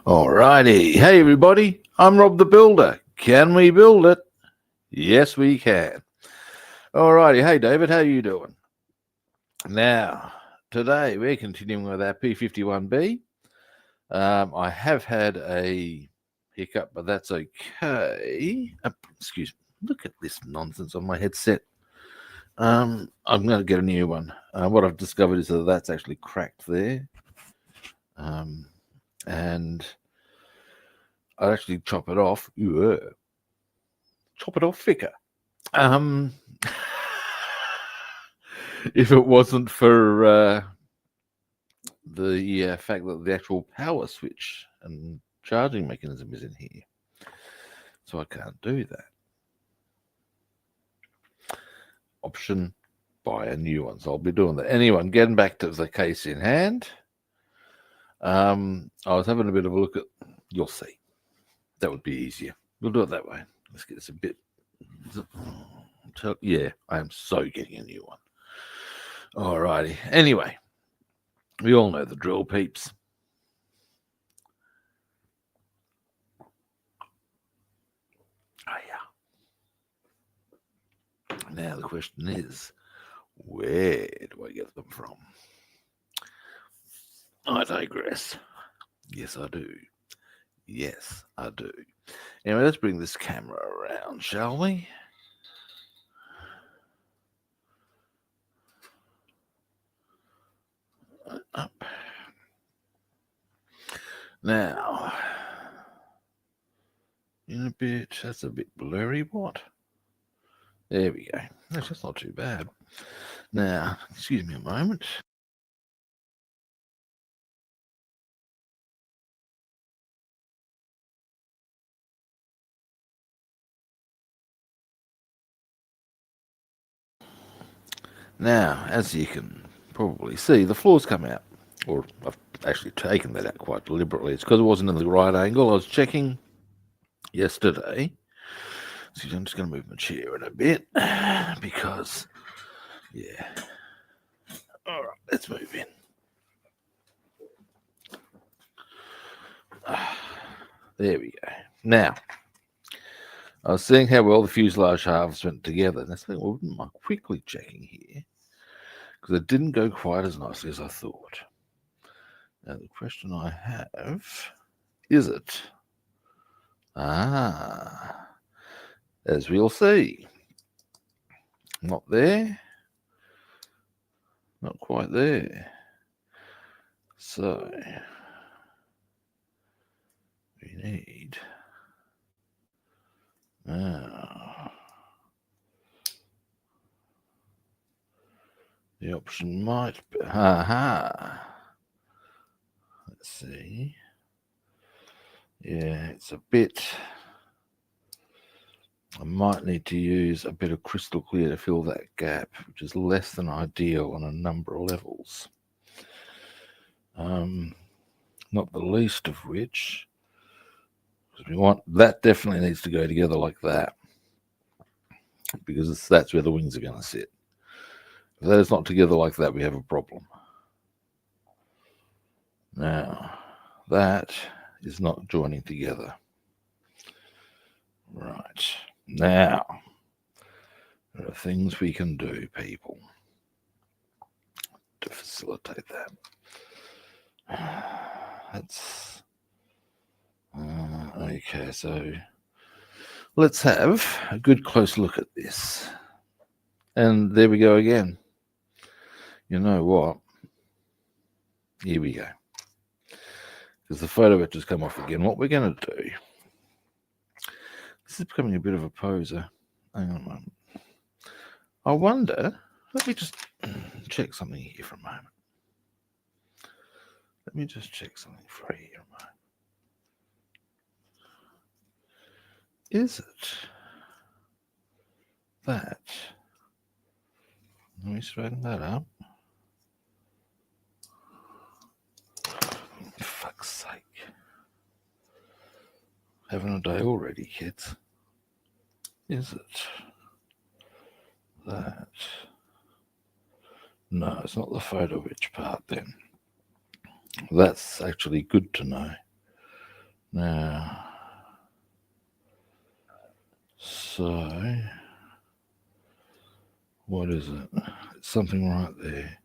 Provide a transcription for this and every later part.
Alrighty. Hey, everybody. I'm Rob the Builder. Can we build it? Yes, we can. Alrighty. Hey, David. How you doing? Now, today we're continuing with our P-51B. I have had a hiccup, but that's okay. Excuse me. Look at this nonsense on my headset. I'm going to get a new one. What I've discovered is that that's actually cracked there. And I'd actually chop it off. Chop it off thicker. If it wasn't for the fact that the actual power switch and charging mechanism is in here, so I can't do that. Option, buy a new one. So I'll be doing that. Anyway, I'm getting back to the case in hand. I was having a bit of a look at. You'll see. That would be easier. We'll do it that way. Let's get this a bit. Yeah, I am so getting a new one. Alrighty. Anyway, we all know the drill, peeps. Oh, yeah. Now the question is, where do I get them from? I digress. Yes, I do. Yes, I do. Anyway, let's bring this camera around, shall we? Up. Now, in a bit, that's a bit blurry. What? There we go. That's not too bad. Now, excuse me a moment. Now, as you can probably see, the floor's come out. Or I've actually taken that out quite deliberately. It's because it wasn't in the right angle. I was checking yesterday. So I'm just going to move my chair in a bit because, yeah. All right, let's move in. There we go. Now, I was seeing how well the fuselage halves went together. And I was thinking, well, wouldn't mind quickly checking here because it didn't go quite as nicely as I thought. Now, the question I have, is it? As we'll see. Not there. Not quite there. So, we need... Now, the option might be... Let's see. Yeah, it's a bit... I might need to use a bit of crystal clear to fill that gap, which is less than ideal on a number of levels. Not the least of which, because we want that definitely needs to go together like that, because that's where the wings are going to sit. If that is not together like that, we have a problem. Now, that is not joining together. Right. Now, there are things we can do, people, to facilitate that. That's okay. So let's have a good close look at this. And there we go again. You know what? Here we go. Because the photo etch has come off again. What we're going to do. This is becoming a bit of a poser. Hang on a moment. I wonder. Let me just check something here for a moment. Let me just check something for you here a moment. Is it that? Let me straighten that up. For fuck's sake. Having a day already, kids. Is it that? No, it's not the photo etch part then. That's actually good to know. Now, so what is it? It's something right there.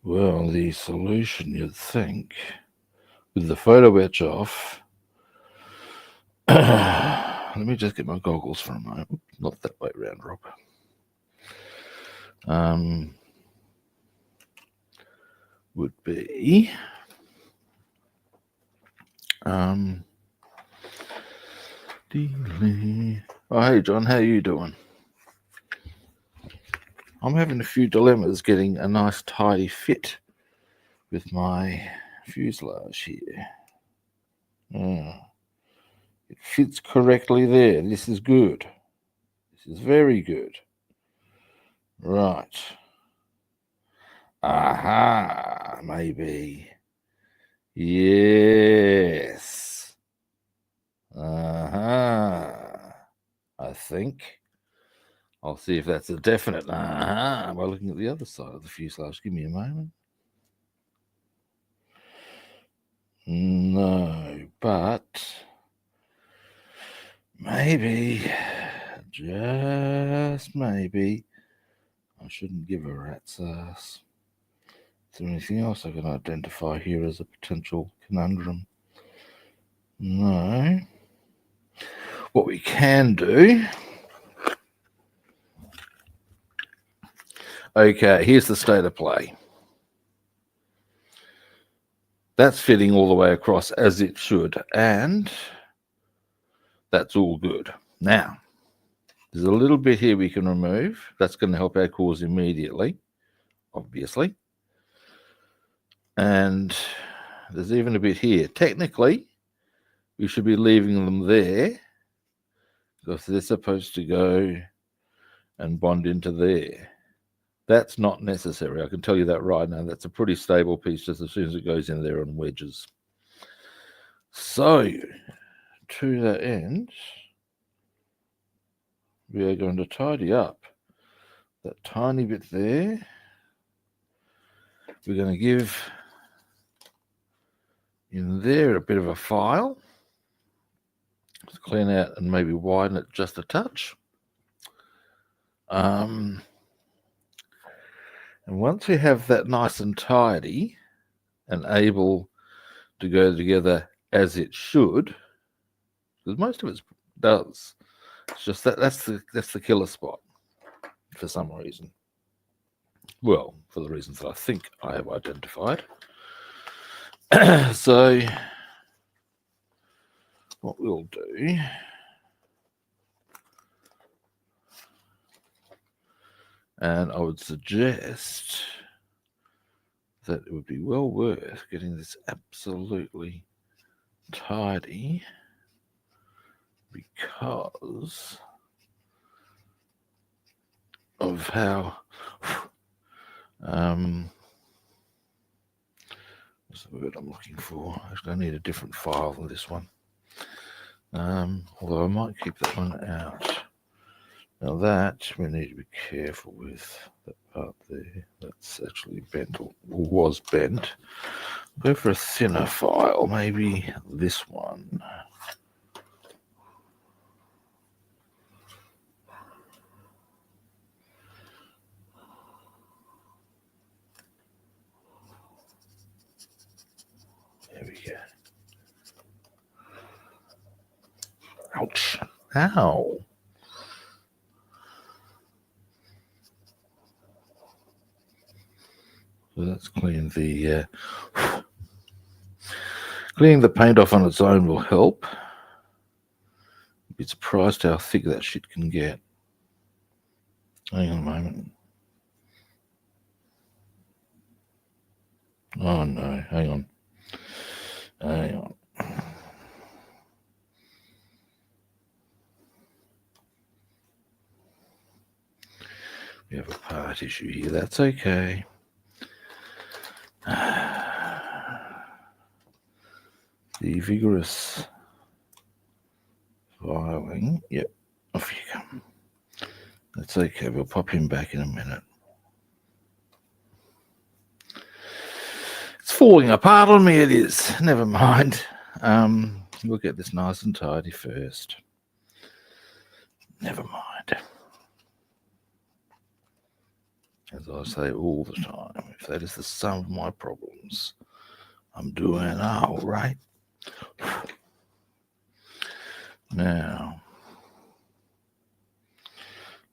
Well, the solution, you'd think, with the photo etch off. Let me just get my goggles for a moment. Not that way around, Rob. Would be oh, hey John, how you doing? I'm having a few dilemmas getting a nice tidy fit with my fuselage here. It fits correctly there. This is good. This is very good. Right. Aha, maybe. Yes. I think. I'll see if that's a definite by looking at the other side of the fuselage. Give me a moment. No, but maybe, just maybe, I shouldn't give a rat's ass. Is there anything else I can identify here as a potential conundrum? No. What we can do... Okay, here's the state of play. That's fitting all the way across as it should, and that's all good. Now, there's a little bit here we can remove. That's going to help our cause immediately, obviously. And there's even a bit here. Technically, we should be leaving them there because they're supposed to go and bond into there. That's not necessary. I can tell you that right now. That's a pretty stable piece just as soon as it goes in there on wedges. So, to that end, we are going to tidy up that tiny bit there. We're going to give in there a bit of a file. Let's clean out and maybe widen it just a touch. And once we have that nice and tidy and able to go together as it should, because most of it does, it's just that's the killer spot for some reason. Well, for the reasons that I think I have identified. So what we'll do, and I would suggest that it would be well worth getting this absolutely tidy, because of how what's the word I'm looking for? Actually, I need a different file than this one. Although I might keep that one out. Now that we need to be careful with, that part there. That's actually bent, or was bent. Go for a thinner file, maybe this one. There we go. Ouch. Ow. So let's clean the cleaning the paint off on its own will help. You'd be surprised how thick that shit can get. Hang on a moment. Oh no, hang on. Hang on. We have a part issue here, that's okay. The vigorous filing, yep, off you come. That's okay, we'll pop him back in a minute. falling apart on me, it is. Never mind. We'll get this nice and tidy first. Never mind. As I say all the time, if that is the sum of my problems, I'm doing all right. Now,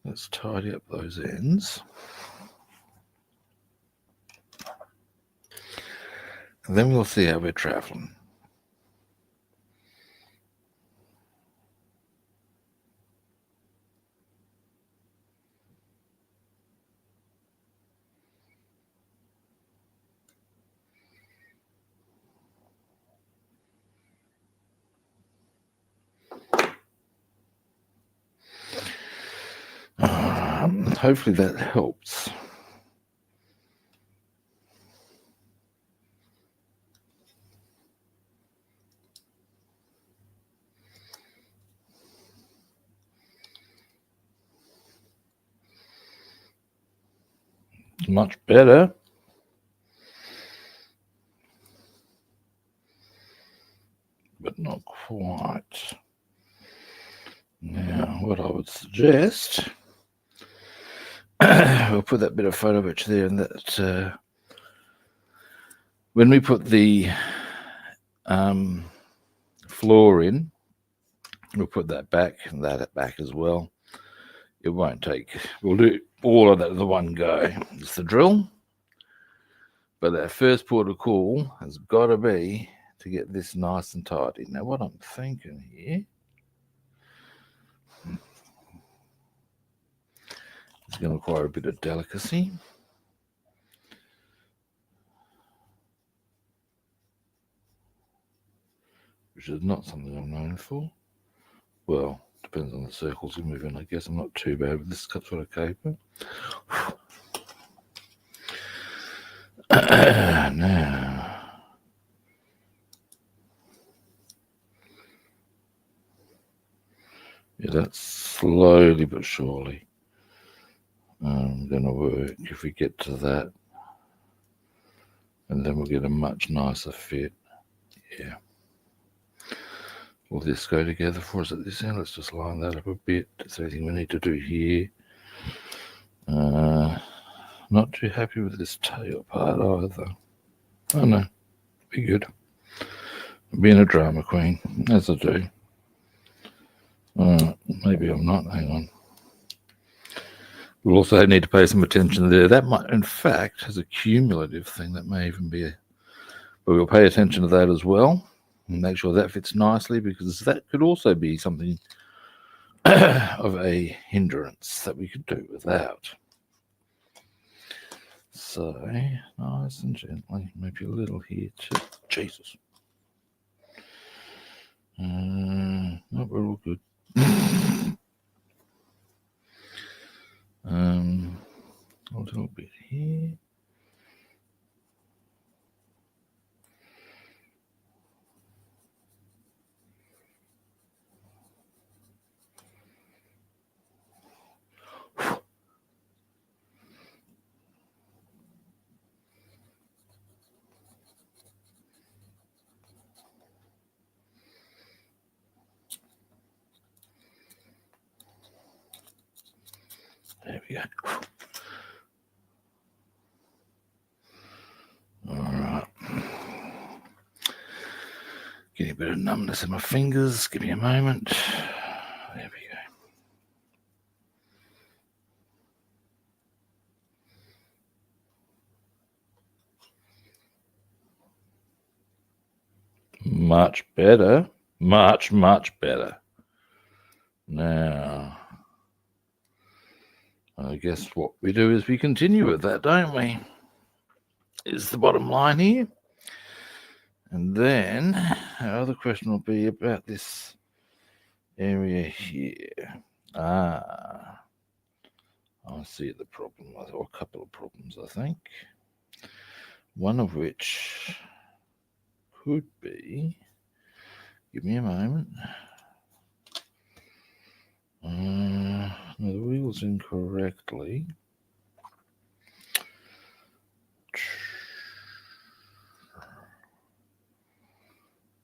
let's tidy up those ends. And then we'll see how we're traveling. Hopefully that helps. Much better. But not quite. Now, what I would suggest, we'll put that bit of photo etch there, and that when we put the floor in, we'll put that back and that back as well. It won't take, we'll do all of that in the one go. It's the drill, but that first port of call has got to be to get this nice and tidy. Now, what I'm thinking here is going to require a bit of delicacy. Which is not something I'm known for. Well, depends on the circles you move in. I guess I'm not too bad with this sort of caper. Now, yeah, that's slowly but surely going to work. If we get to that, and then we'll get a much nicer fit. Yeah. Will this go together for us at this end? Let's just line that up a bit. Is there anything we need to do here? Not too happy with this tail part either. Oh no, be good. Being a drama queen, as I do. Maybe I'm not. Hang on. We'll also need to pay some attention there. That might, in fact, has a cumulative thing that may even be, but we'll pay attention to that as well and make sure that fits nicely, because that could also be something of a hindrance that we could do without. So, nice and gently, maybe a little here too. Jesus. No, we're all good. A little bit here. There we go. All right. Getting a bit of numbness in my fingers. Give me a moment. There we go. Much better. Much, much better. Now, I guess what we do is we continue with that, don't we? Is the bottom line here. And then our other question will be about this area here. I see the problem, or a couple of problems, I think. One of which could be, give me a moment. No, the wheel's incorrectly.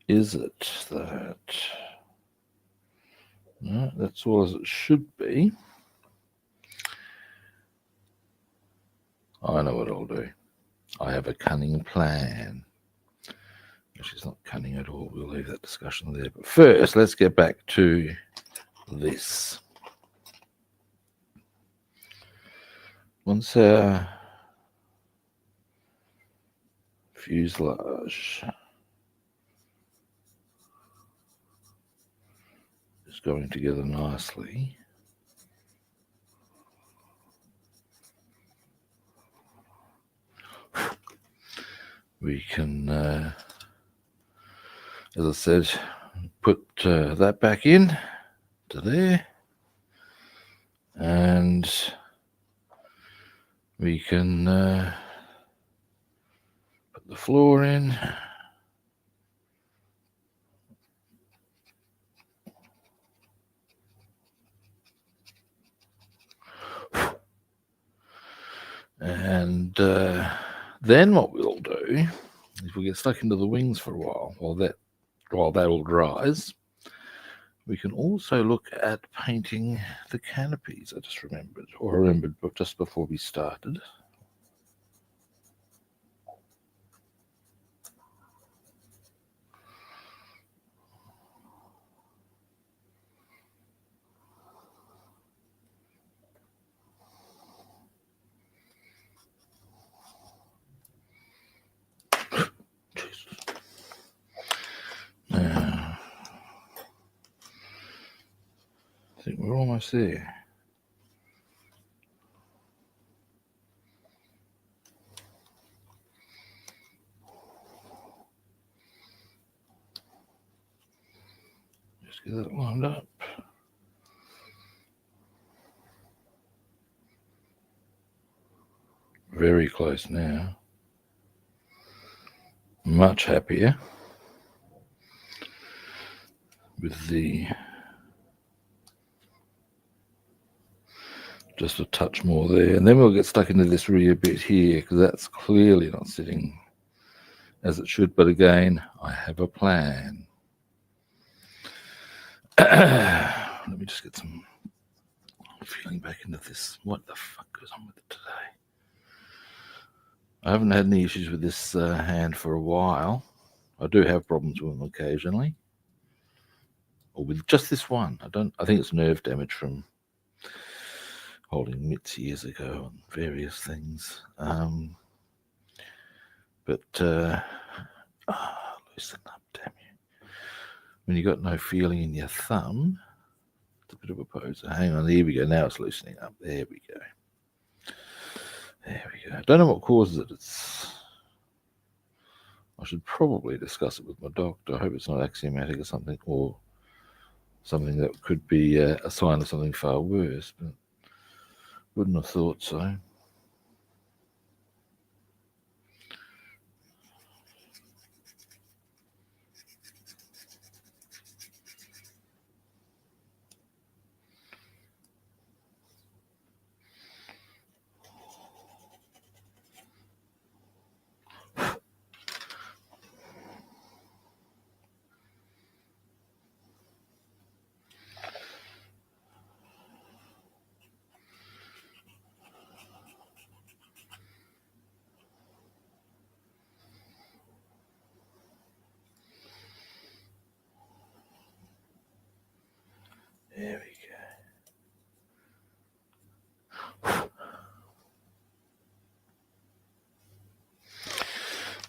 Is it that? No, that's all as it should be. I know what I'll do. I have a cunning plan. She's not cunning at all. We'll leave that discussion there. But first, let's get back to this. Once our fuselage is going together nicely, we can, as I said, put that back in to there, and we can put the floor in. And then what we'll do is we'll get stuck into the wings for a while while that all dries. We can also look at painting the canopies. I just remembered just before we started. Now, I think we're almost there. Just get that lined up. Very close now. Much happier with the just a touch more there, and then we'll get stuck into this rear bit here because that's clearly not sitting as it should. But again, I have a plan. Let me just get some feeling back into this. What the fuck goes on with it today? I haven't had any issues with this hand for a while. I do have problems with them occasionally, or with just this one. I think it's nerve damage from holding mitts years ago and various things. But loosen up, damn you! When you got no feeling in your thumb, it's a bit of a poser. Hang on, here we go. Now it's loosening up. There we go. There we go. I don't know what causes it. I should probably discuss it with my doctor. I hope it's not axiomatic or something that could be a sign of something far worse, but wouldn't have thought so. There we go.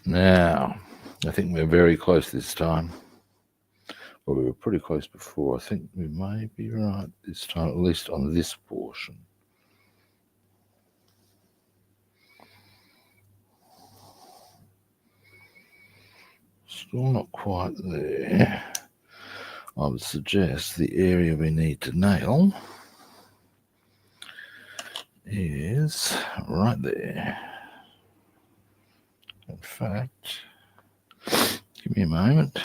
Now, I think we're very close this time. Well, we were pretty close before. I think we may be right this time, at least on this portion. Still not quite there. I would suggest the area we need to nail is right there. In fact, give me a moment.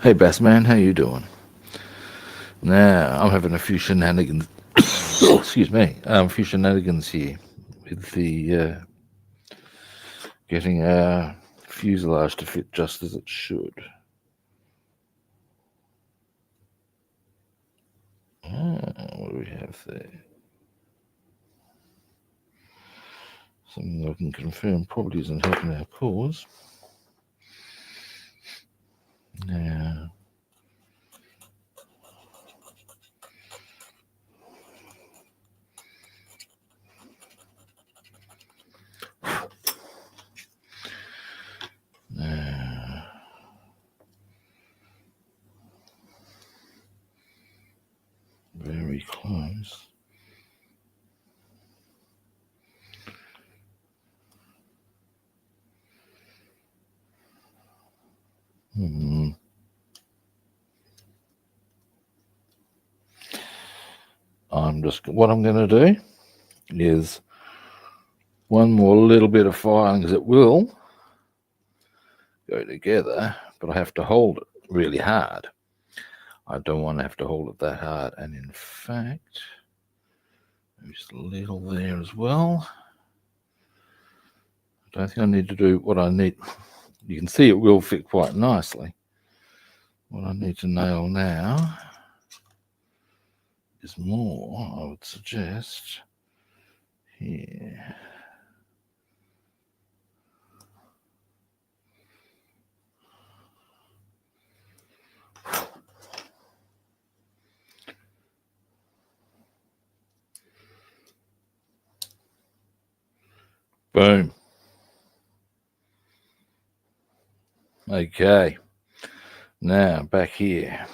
Hey, Bassman, how you doing? Now, I'm having a few shenanigans. Excuse me. A few shenanigans here with the getting our fuselage to fit just as it should. What do we have there? Something I can confirm probably isn't helping our cause. Now, very close. What I'm going to do is one more little bit of firing, because it will go together, but I have to hold it really hard. I don't want to have to hold it that hard. And in fact, just a little there as well. I don't think I need to do what I need. You can see it will fit quite nicely. What I need to nail now is more, I would suggest, here. Boom. Okay. Now back here.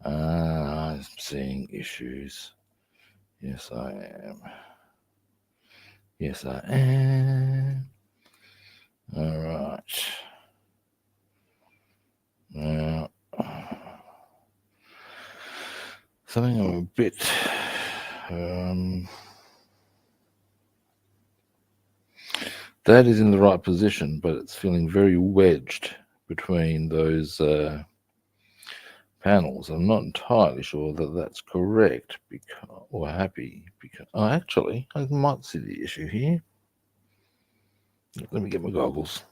I'm seeing issues. Yes, I am. Yes, I am. All right. Now, something I'm a bit that is in the right position, but it's feeling very wedged between those panels. I'm not entirely sure that that's correct, or happy, because actually I might see the issue here. Let me get my goggles.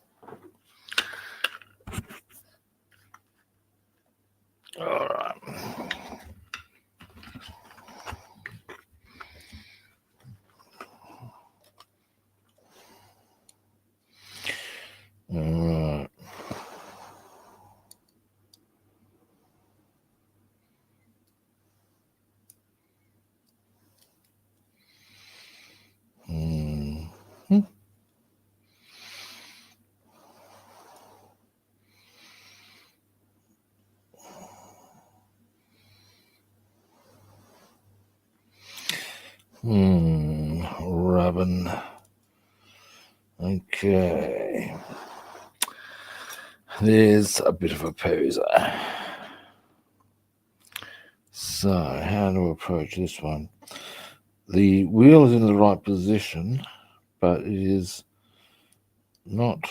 All right. All right. Rubbing. Okay. There's a bit of a poser. So, how to approach this one? The wheel is in the right position, but it is not.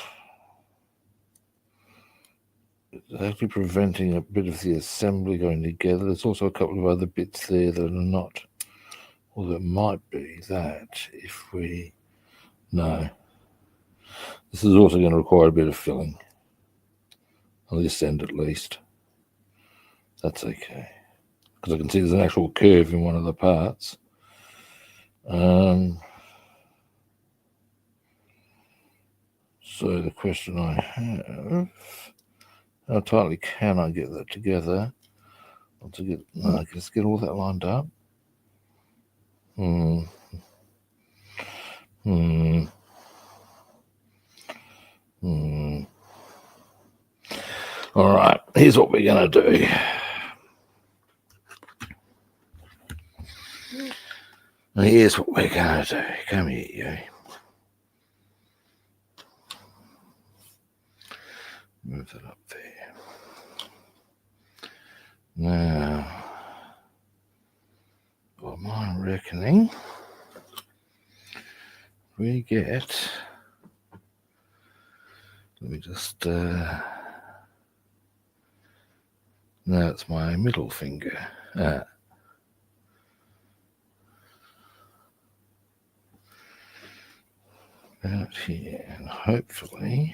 It's actually preventing a bit of the assembly going together. There's also a couple of other bits there that are not. Well, that might be that if we. No. This is also going to require a bit of filling. On this end at least. That's okay. Because I can see there's an actual curve in one of the parts. So the question I have, how tightly can I get that together? Let's get all that lined up. All right, here's what we're going to do. Here's what we're going to do. Come here, you. Move that up there. Now, by my reckoning, we get. Let me just. That's my middle finger. Out here, and hopefully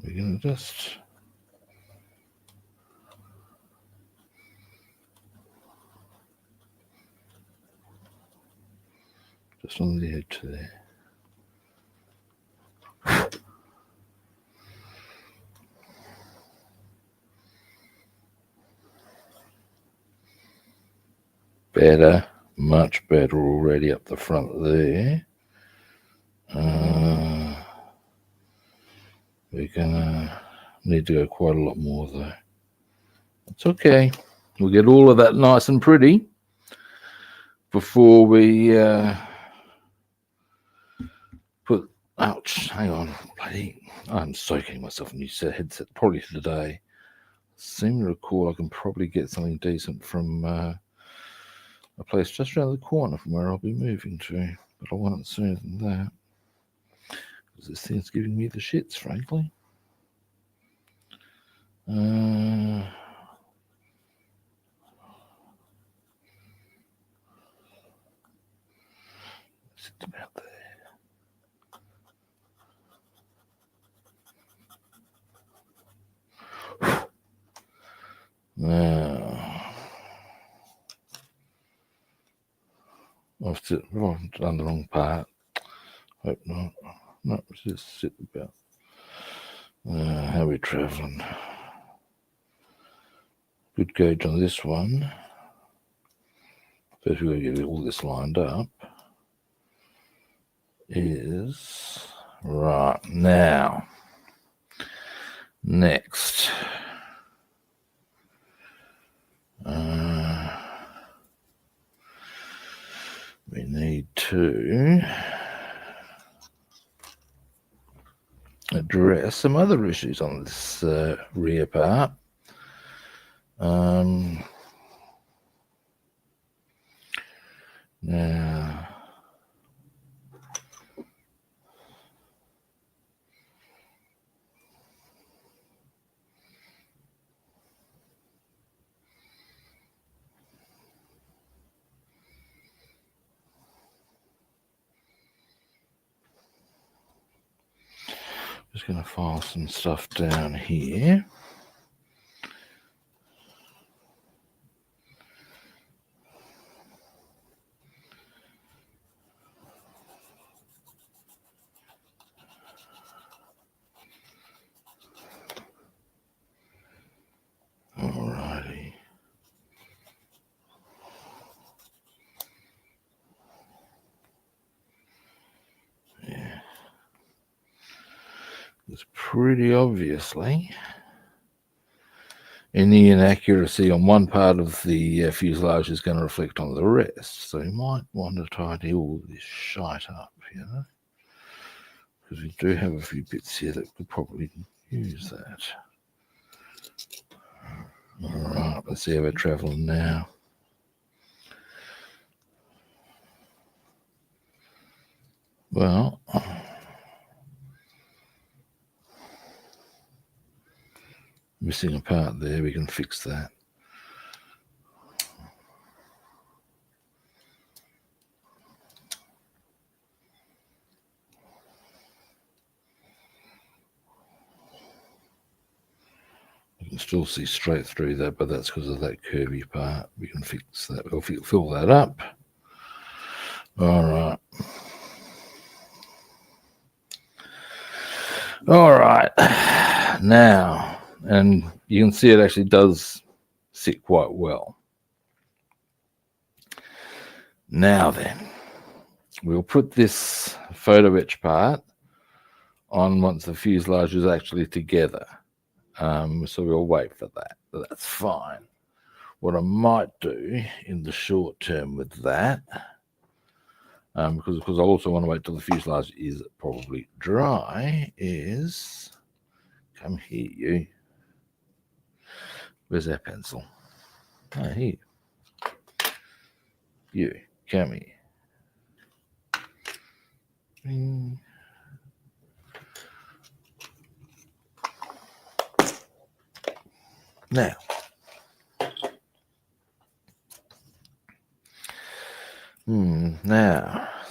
we're going to just on the edge there. Better, much better already up the front there. We're gonna need to go quite a lot more though. It's okay. We'll get all of that nice and pretty before we put. Ouch! Hang on, bloody! I'm soaking myself in new headset probably today. Seem to recall I can probably get something decent from a place just around the corner from where I'll be moving to, but I want it sooner than that because this thing's giving me the shits, frankly. Sit about there. Now, I've done the wrong part. Hope not. No, just sit about. How are we travelling? Good gauge on this one. First, we've got to get all this lined up. Is right now. Next. We need to address some other issues on this rear part. Now, just going to file some stuff down here. Alrighty. Yeah. It's pretty obviously any inaccuracy on one part of the fuselage is going to reflect on the rest. So you might want to tidy all this shite up, you know, because we do have a few bits here that could probably use that. All right, let's see how we're traveling now. Well, missing a part there, we can fix that. You can still see straight through that, but that's because of that curvy part. We can fix that. We'll fill that up. All right. All right. Now, and you can see it actually does sit quite well. Now then, we'll put this photo etch part on once the fuselage is actually together. So we'll wait for that. But that's fine. What I might do in the short term with that, because I also want to wait till the fuselage is probably dry, is come here, you. Where's that pencil? Oh, here. You, come here.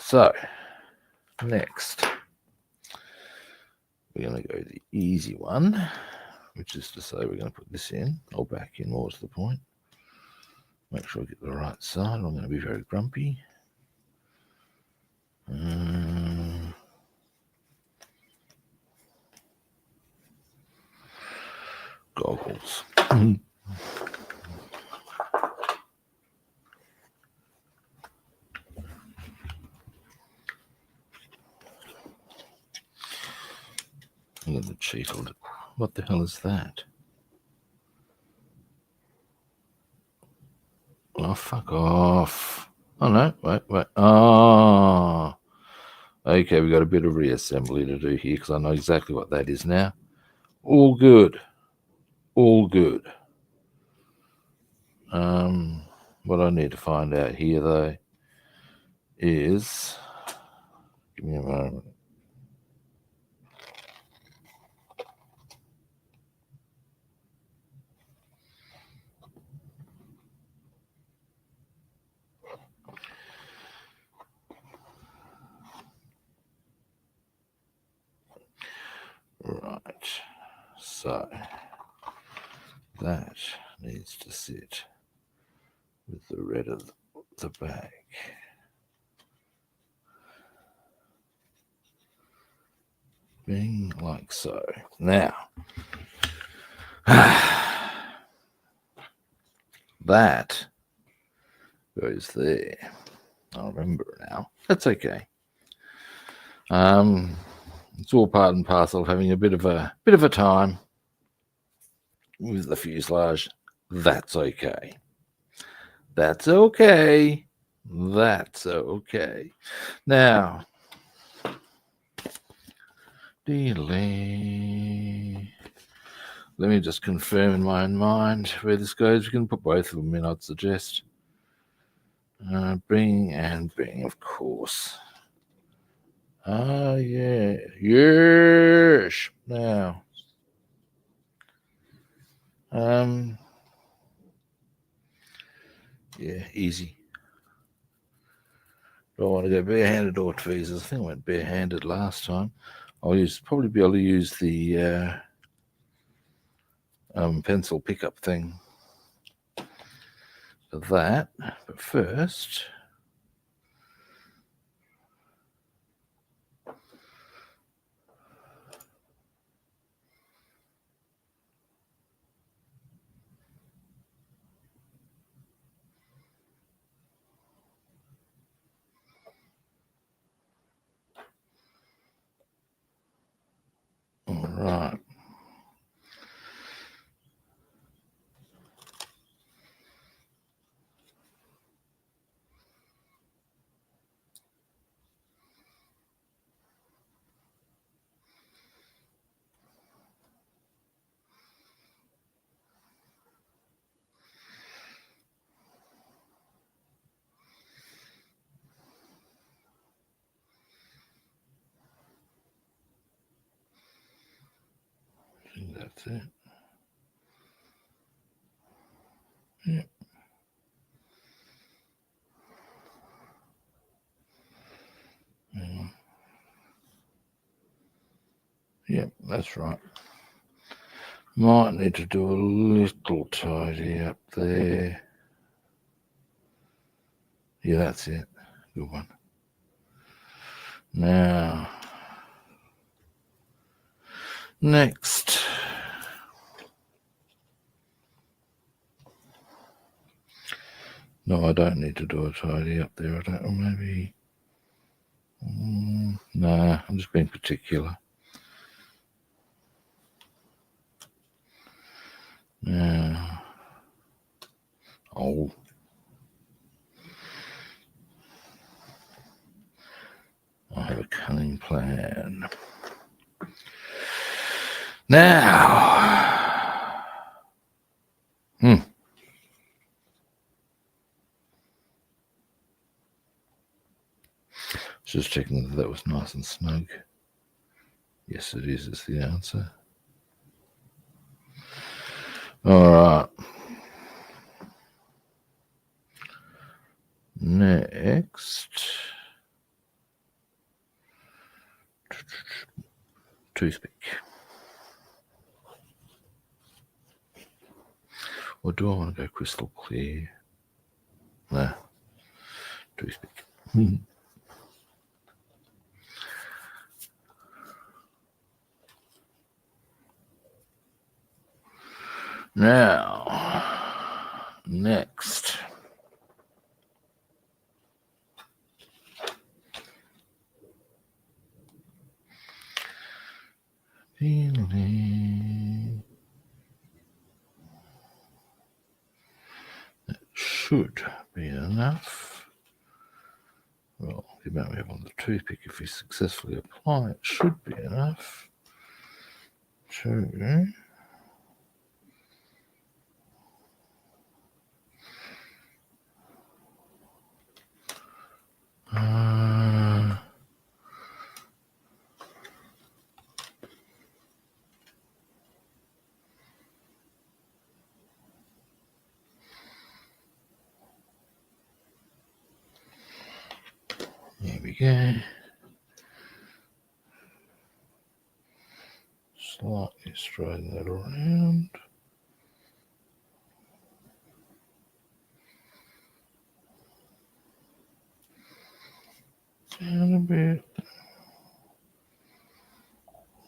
So next we're going to go the easy one, which is to say we're going to put this in, or back in, more to the point. Make sure I get the right side. I'm going to be very grumpy. Goggles. I'm going to cheat on it. What the hell is that? Oh, fuck off. Oh, no. Wait. Oh. Okay, we've got a bit of reassembly to do here because I know exactly what that is now. All good. All good. What I need to find out here, though, is... Give me a moment. Right. So, that needs to sit with the red of the back. Being like so. Now, that goes there. I remember it now. That's okay. It's all part and parcel of having a bit of a time with the fuselage. That's okay. That's okay. That's okay. Now, let me just confirm in my own mind where this goes. We can put both of them in, I'd suggest. Bring and bring, of course. Yeah. Yes. Now. Yeah, easy. Don't want to go barehanded or tweezers. I think I went barehanded last time. I'll probably be able to use the pencil pickup thing for that. But first, all right. I think that's it. Yep. Yep, that's right. Might need to do a little tidy up there. Yeah, that's it. Good one. Now, next. No, I don't need to do a tidy up there. I don't, or maybe. No, I'm just being particular. Now, oh. I have a cunning plan. Now, just checking that was nice and snug. Yes, it is the answer. All right. Next, toothpick. Or do I want to go crystal clear? No, toothpick. Now, next. That should be enough. Well, the amount we have on the toothpick, if we successfully apply it, should be enough to there we go. Slightly straighten that around. Down a bit.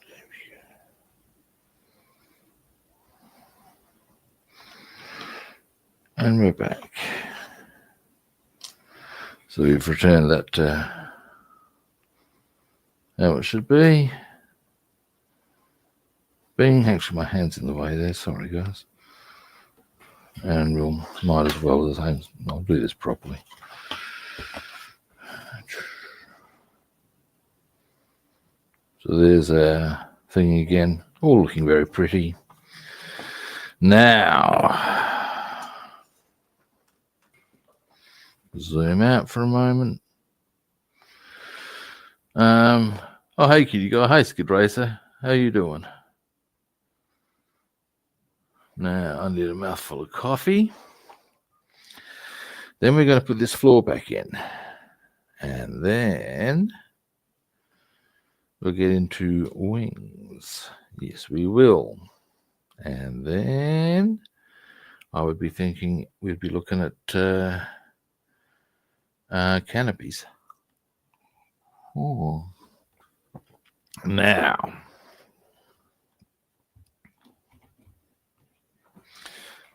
There we go. And we're back. So we've returned that how it should be. Actually, my hand's in the way there. Sorry, guys. And we'll might as well. I'll do this properly. So there's a thing again, all looking very pretty. Now, zoom out for a moment. Oh, hey, kitty guy. Hey, Skid Racer. How you doing? Now, I need a mouthful of coffee. Then we're going to put this floor back in. And then we'll get into wings. Yes, we will. And then I would be thinking we'd be looking at canopies. Oh. Now,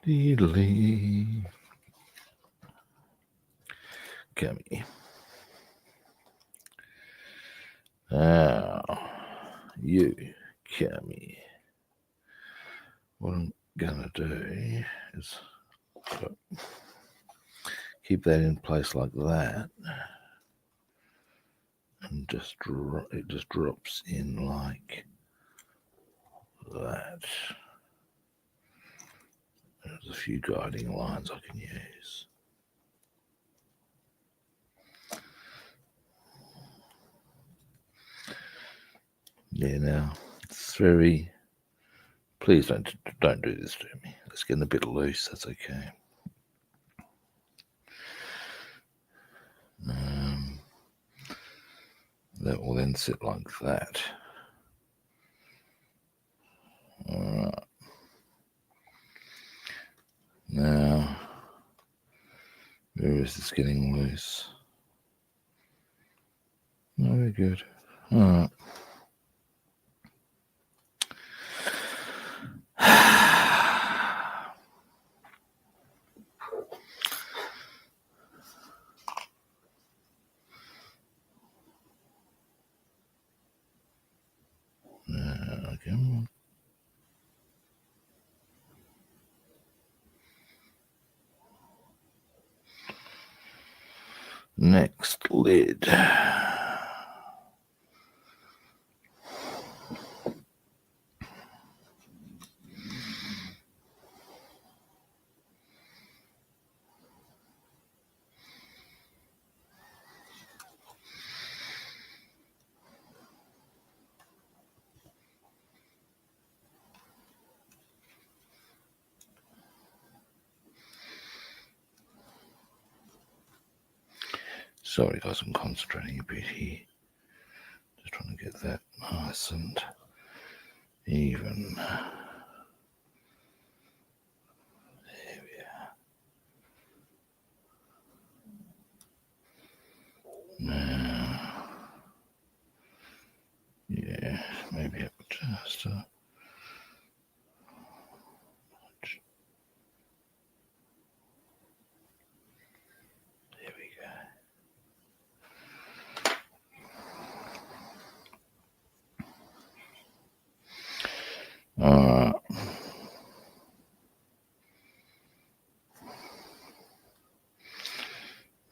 deedly. Come here. Now, you come here. What I'm gonna do is keep that in place like that, and it just drops in like that. There's a few guiding lines I can use. Yeah, now it's very. Please don't do this to me. It's getting a bit loose. That's okay. That will then sit like that. All right. Now, where is this getting loose? Very good. All right. Okay. Next lid. Sorry guys, I'm concentrating a bit here. Just trying to get that nice and even. There we are. Now, yeah, maybe I could just there we go. Alright.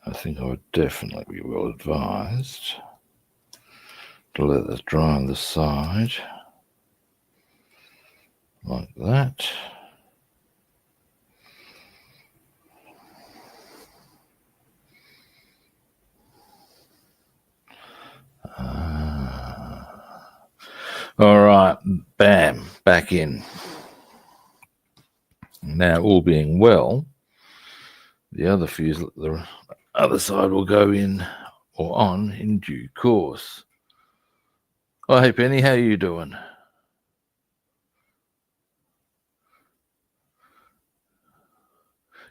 I think I would definitely be well advised to let that dry on the side like that. All right, bam, back in. Now, all being well, the other fuse, the other side will go in or on in due course. Oh, hey Penny, how you doing?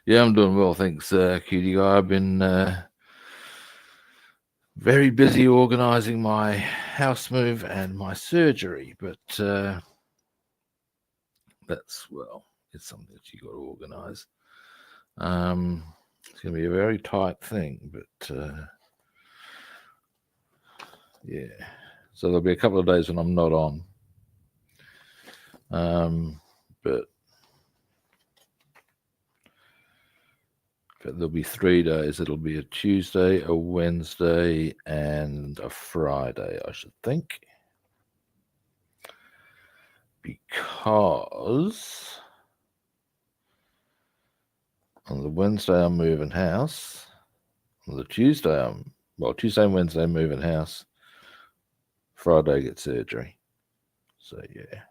Yeah, I'm doing well, thanks, cutie guy. I've been very busy organising my house move and my surgery, but that's, well, it's something that you got to organise. It's going to be a very tight thing, but yeah. So there'll be a couple of days when I'm not on, but there'll be 3 days. It'll be a Tuesday, a Wednesday, and a Friday, I should think, because on the Wednesday I'm moving house. On the Tuesday Tuesday and Wednesday I'm moving house. Friday I get surgery. So yeah.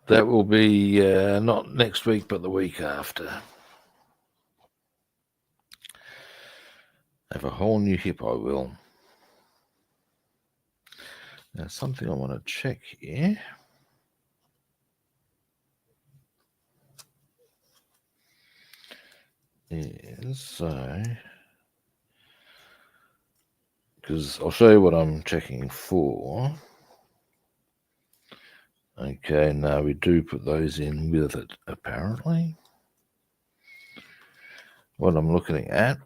That will be not next week, but the week after. Have a whole new hip, I will. Now, something I want to check here. Is so, because I'll show you what I'm checking for. Okay, now we do put those in with it, apparently. What I'm looking at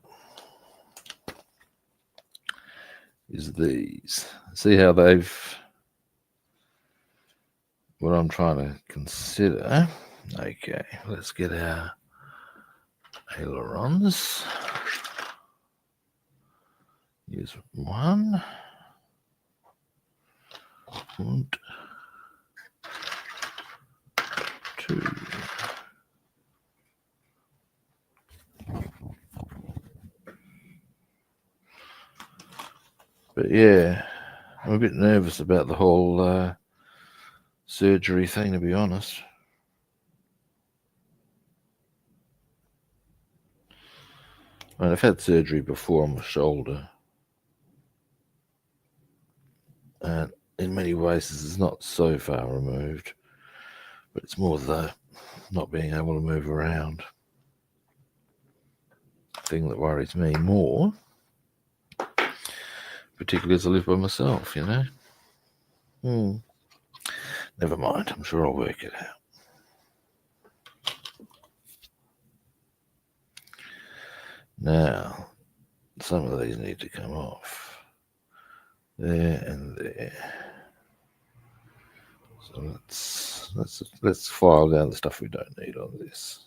is these. See how they've, what I'm trying to consider. Okay, let's get our ailerons. Here's one. And two. But yeah, I'm a bit nervous about the whole surgery thing, to be honest. I mean, I've had surgery before on my shoulder, and in many ways this is not so far removed, but it's more the not being able to move around thing that worries me more, particularly as I live by myself, you know. Never mind, I'm sure I'll work it out. Now, some of these need to come off. There and there. So let's file down the stuff we don't need on this.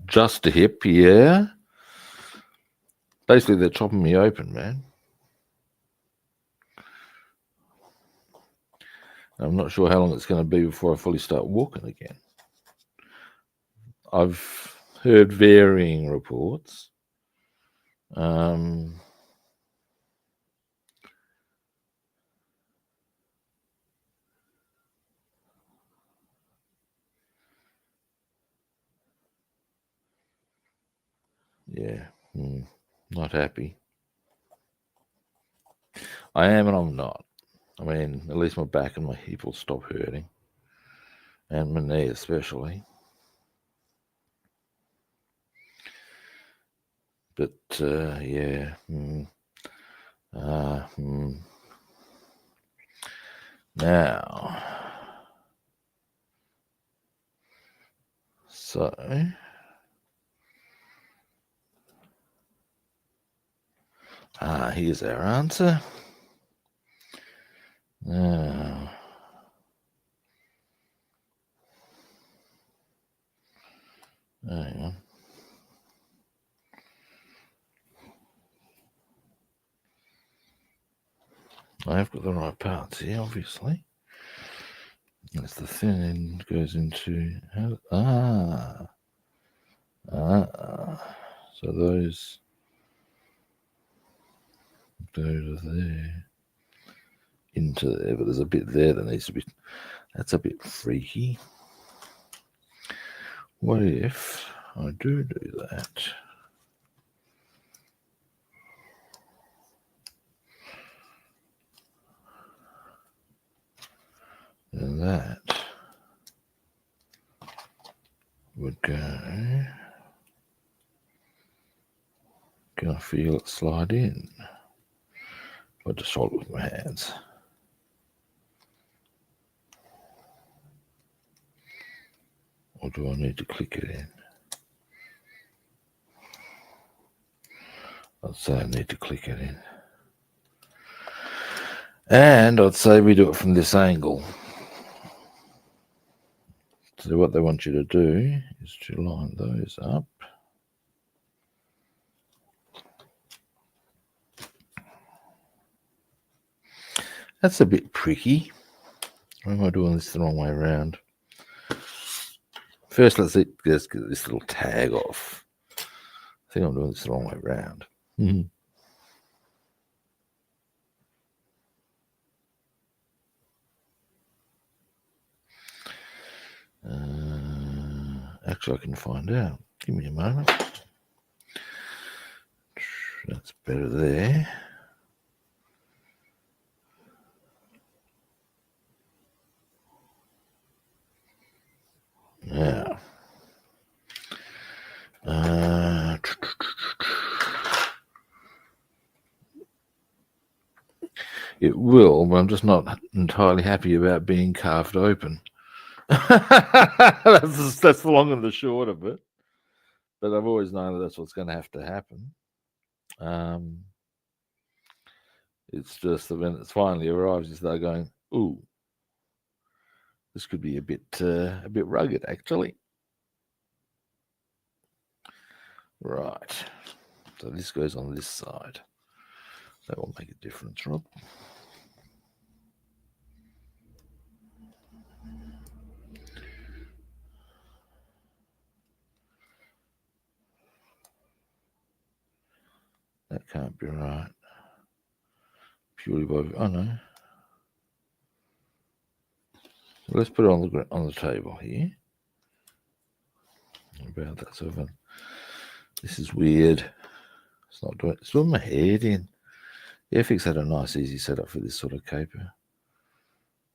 Just a hip, yeah. Basically, they're chopping me open, man. I'm not sure how long it's going to be before I fully start walking again. I've heard varying reports. Yeah, not happy. I am and I'm not. I mean, at least my back and my hip will stop hurting. And my knee especially. But, yeah. Now, so here's our answer. Now, hang on. I've got the right parts here, obviously. That's the thin end goes into so those go to there into there, but there's a bit there that needs to be. That's a bit freaky. What if I do that? And that would go. Can I feel it slide in? I just hold it with my hands. Or do I need to click it in? I'd say I need to click it in. And I'd say we do it from this angle. So what they want you to do is to line those up. That's a bit pricky. Why am I doing this the wrong way around? First, let's get this little tag off. I think I'm doing this the wrong way around. Actually, I can find out. Give me a moment. That's better there. Now, it will, but I'm just not entirely happy about being carved open. that's the long and the short of it. But I've always known that that's what's going to have to happen. It's just that when it finally arrives, you start going, "Ooh, this could be a bit rugged, actually." Right. So this goes on this side. That will make a difference, Rob. That can't be right. Purely by no. Let's put it on the table here. About that sort of. This is weird. It's not doing. It's doing my head in. FX had a nice, easy setup for this sort of caper.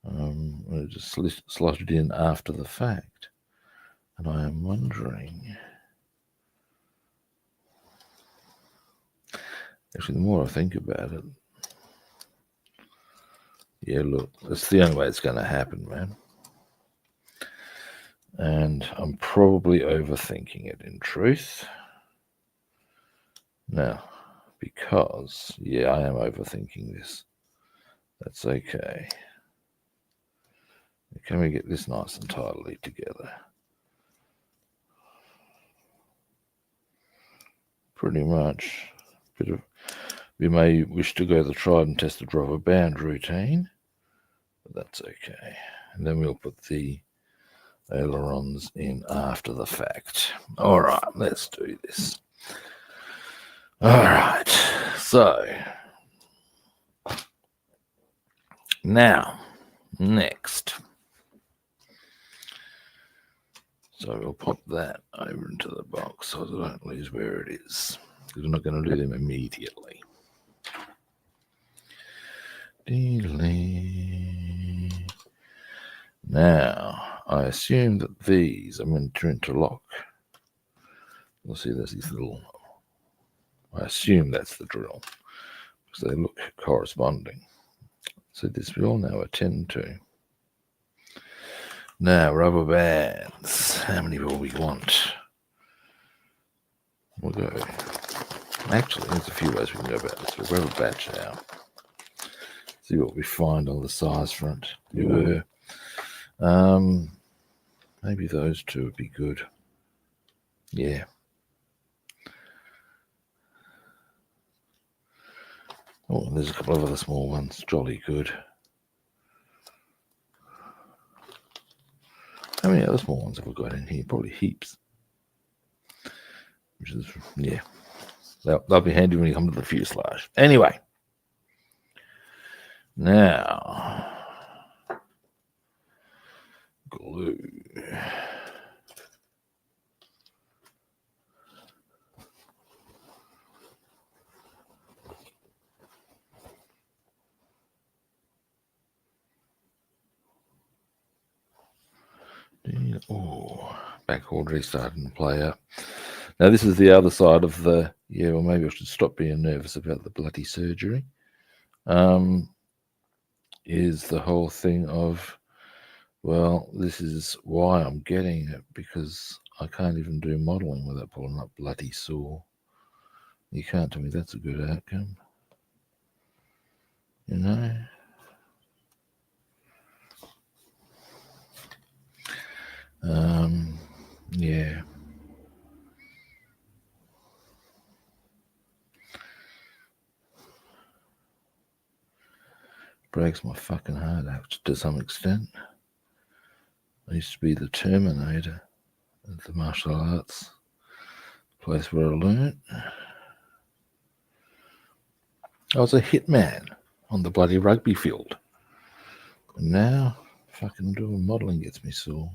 I just slot it in after the fact, and I am wondering. Actually, the more I think about it, yeah, look, that's the only way it's going to happen, man. And I'm probably overthinking it, in truth. Now, because, yeah, I am overthinking this. That's okay. Can we get this nice and tidily together? Pretty much. We may wish to go the tried and tested rubber band routine, but that's okay. And then we'll put the ailerons in after the fact. All right, let's do this. All right, so now, next. So we'll pop that over into the box so I don't lose where it is, because we're not going to do them immediately. Now, I assume that these are meant to interlock. You'll see there's these little, I assume that's the drill, because they look corresponding. So this we all now attend to. Now, rubber bands. How many will we want? We'll go. Actually, there's a few ways we can go about this. We'll grab a batch out. See what we find on the size front. Yeah. Maybe those two would be good. Yeah. Oh, there's a couple of other small ones. Jolly good. How many other small ones have we got in here? Probably heaps. Which is, yeah. That'll be handy when you come to the fuselage. Anyway. Now. Glue. Oh, back already starting to play up. Now this is the other side of the, yeah, well maybe I should stop being nervous about the bloody surgery. Is the whole thing of, well, this is why I'm getting it, because I can't even do modelling without pulling up bloody saw. You can't tell me that's a good outcome. You know? Yeah. Breaks my fucking heart out to some extent. I used to be the Terminator at the martial arts place where I learnt. I was a hitman on the bloody rugby field. And now, fucking doing modelling gets me sore.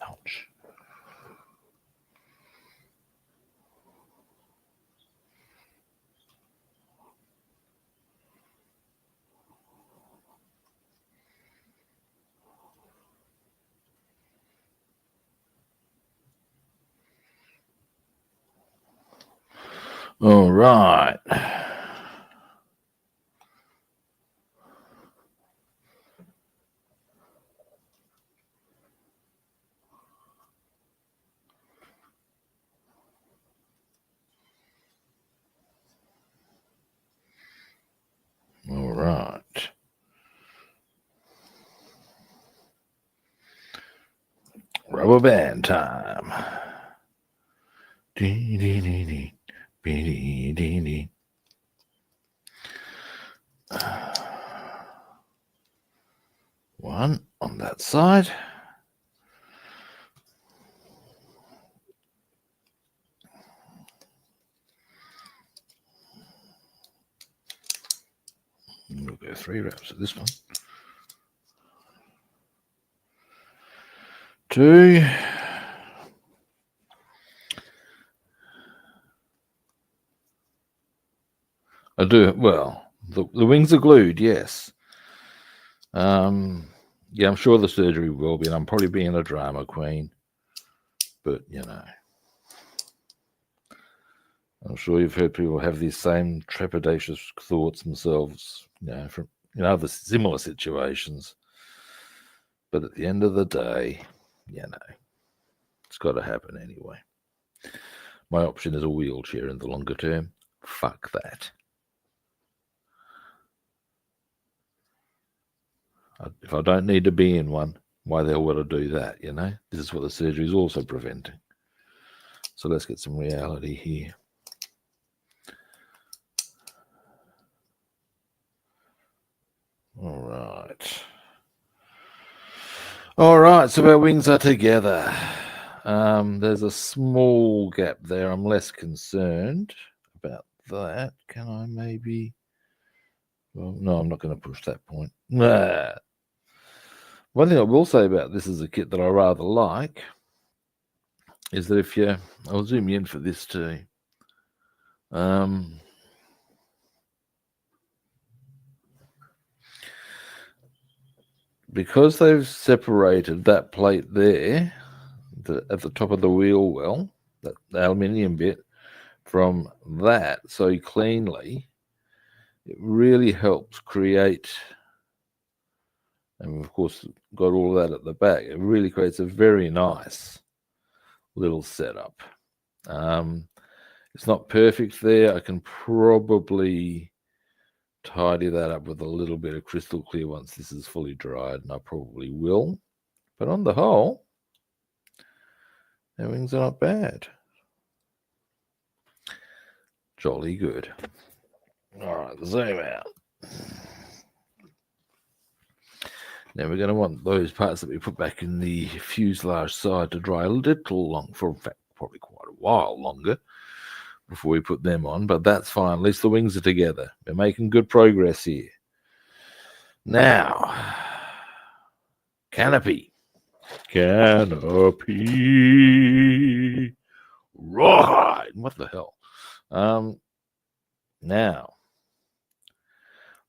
Ouch. All right. All right. Rubber band time. One on that side. We'll go 3 wraps at this one. 2. I do, well, the wings are glued, yes. Yeah, I'm sure the surgery will be, and I'm probably being a drama queen. But, you know, I'm sure you've heard people have these same trepidatious thoughts themselves, you know, from other similar situations. But at the end of the day, you know, it's got to happen anyway. My option is a wheelchair in the longer term. Fuck that. If I don't need to be in one, why the hell would I do that, you know? This is what the surgery is also preventing. So let's get some reality here. All right. All right, so our wings are together. There's a small gap there. I'm less concerned. that. Can I maybe? Well, no, I'm not going to push that point. Nah. One thing I will say about this as a kit that I rather like is that if you, I'll zoom in for this too. Because they've separated that plate there at the top of the wheel well, that aluminium bit, from that so cleanly, it really helps create, and of course got all that at the back, it really creates a very nice little setup. It's not perfect there. I can probably tidy that up with a little bit of crystal clear once this is fully dried, and I probably will. But on the whole, everything's not bad. Jolly good. All right, zoom out. Now we're going to want those parts that we put back in the fuselage side to dry a little long, for in fact probably quite a while longer before we put them on, but that's fine. At least the wings are together. We're making good progress here. Now, canopy. Canopy. Right. What the hell? Now,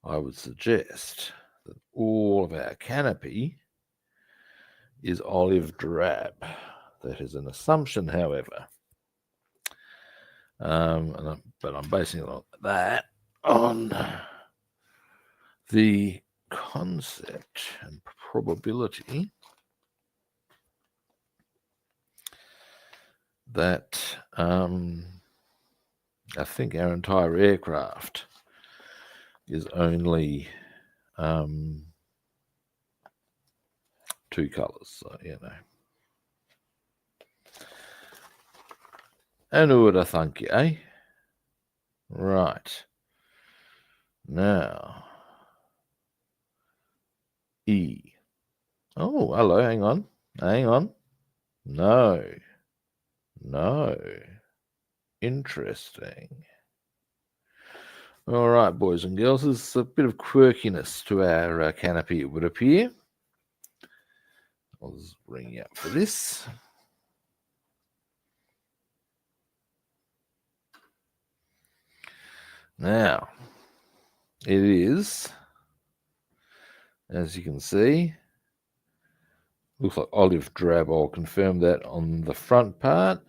I would suggest that all of our canopy is olive drab. That is an assumption, however. But I'm basing it on that, on the concept and probability that I think our entire aircraft is only 2 colors, so you know. And who would I thank you, eh? Right. Now, E. Oh, hello, hang on. No. Interesting. All right, boys and girls, there's a bit of quirkiness to our canopy, it would appear. I'll just bring you up for this. Now, it is, as you can see, looks like olive drab. I'll confirm that on the front part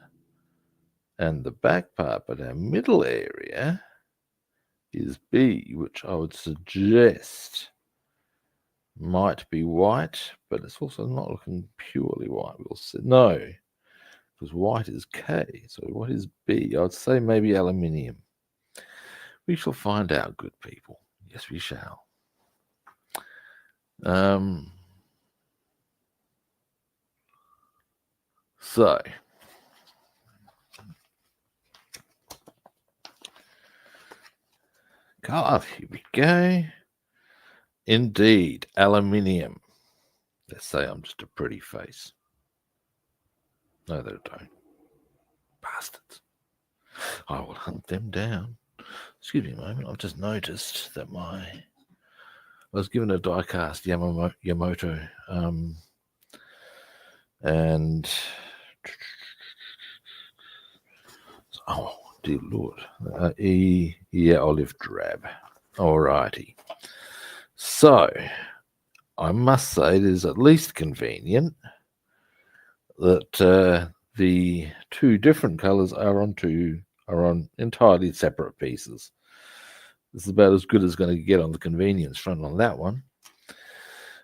and the back part, but our middle area is B, which I would suggest might be white, but it's also not looking purely white. We'll see. No, because white is K. So what is B? I would say maybe aluminium. We shall find out, good people. Yes, we shall. So, color, here we go. Indeed, aluminium. Let's say I'm just a pretty face. No, they don't. Bastards. I will hunt them down. Excuse me a moment. I've just noticed that I was given a die-cast Yamamoto, and oh dear Lord, yeah, olive drab. Alrighty. So I must say it is at least convenient that the 2 different colours are on entirely separate pieces. This is about as good as going to get on the convenience front on that one.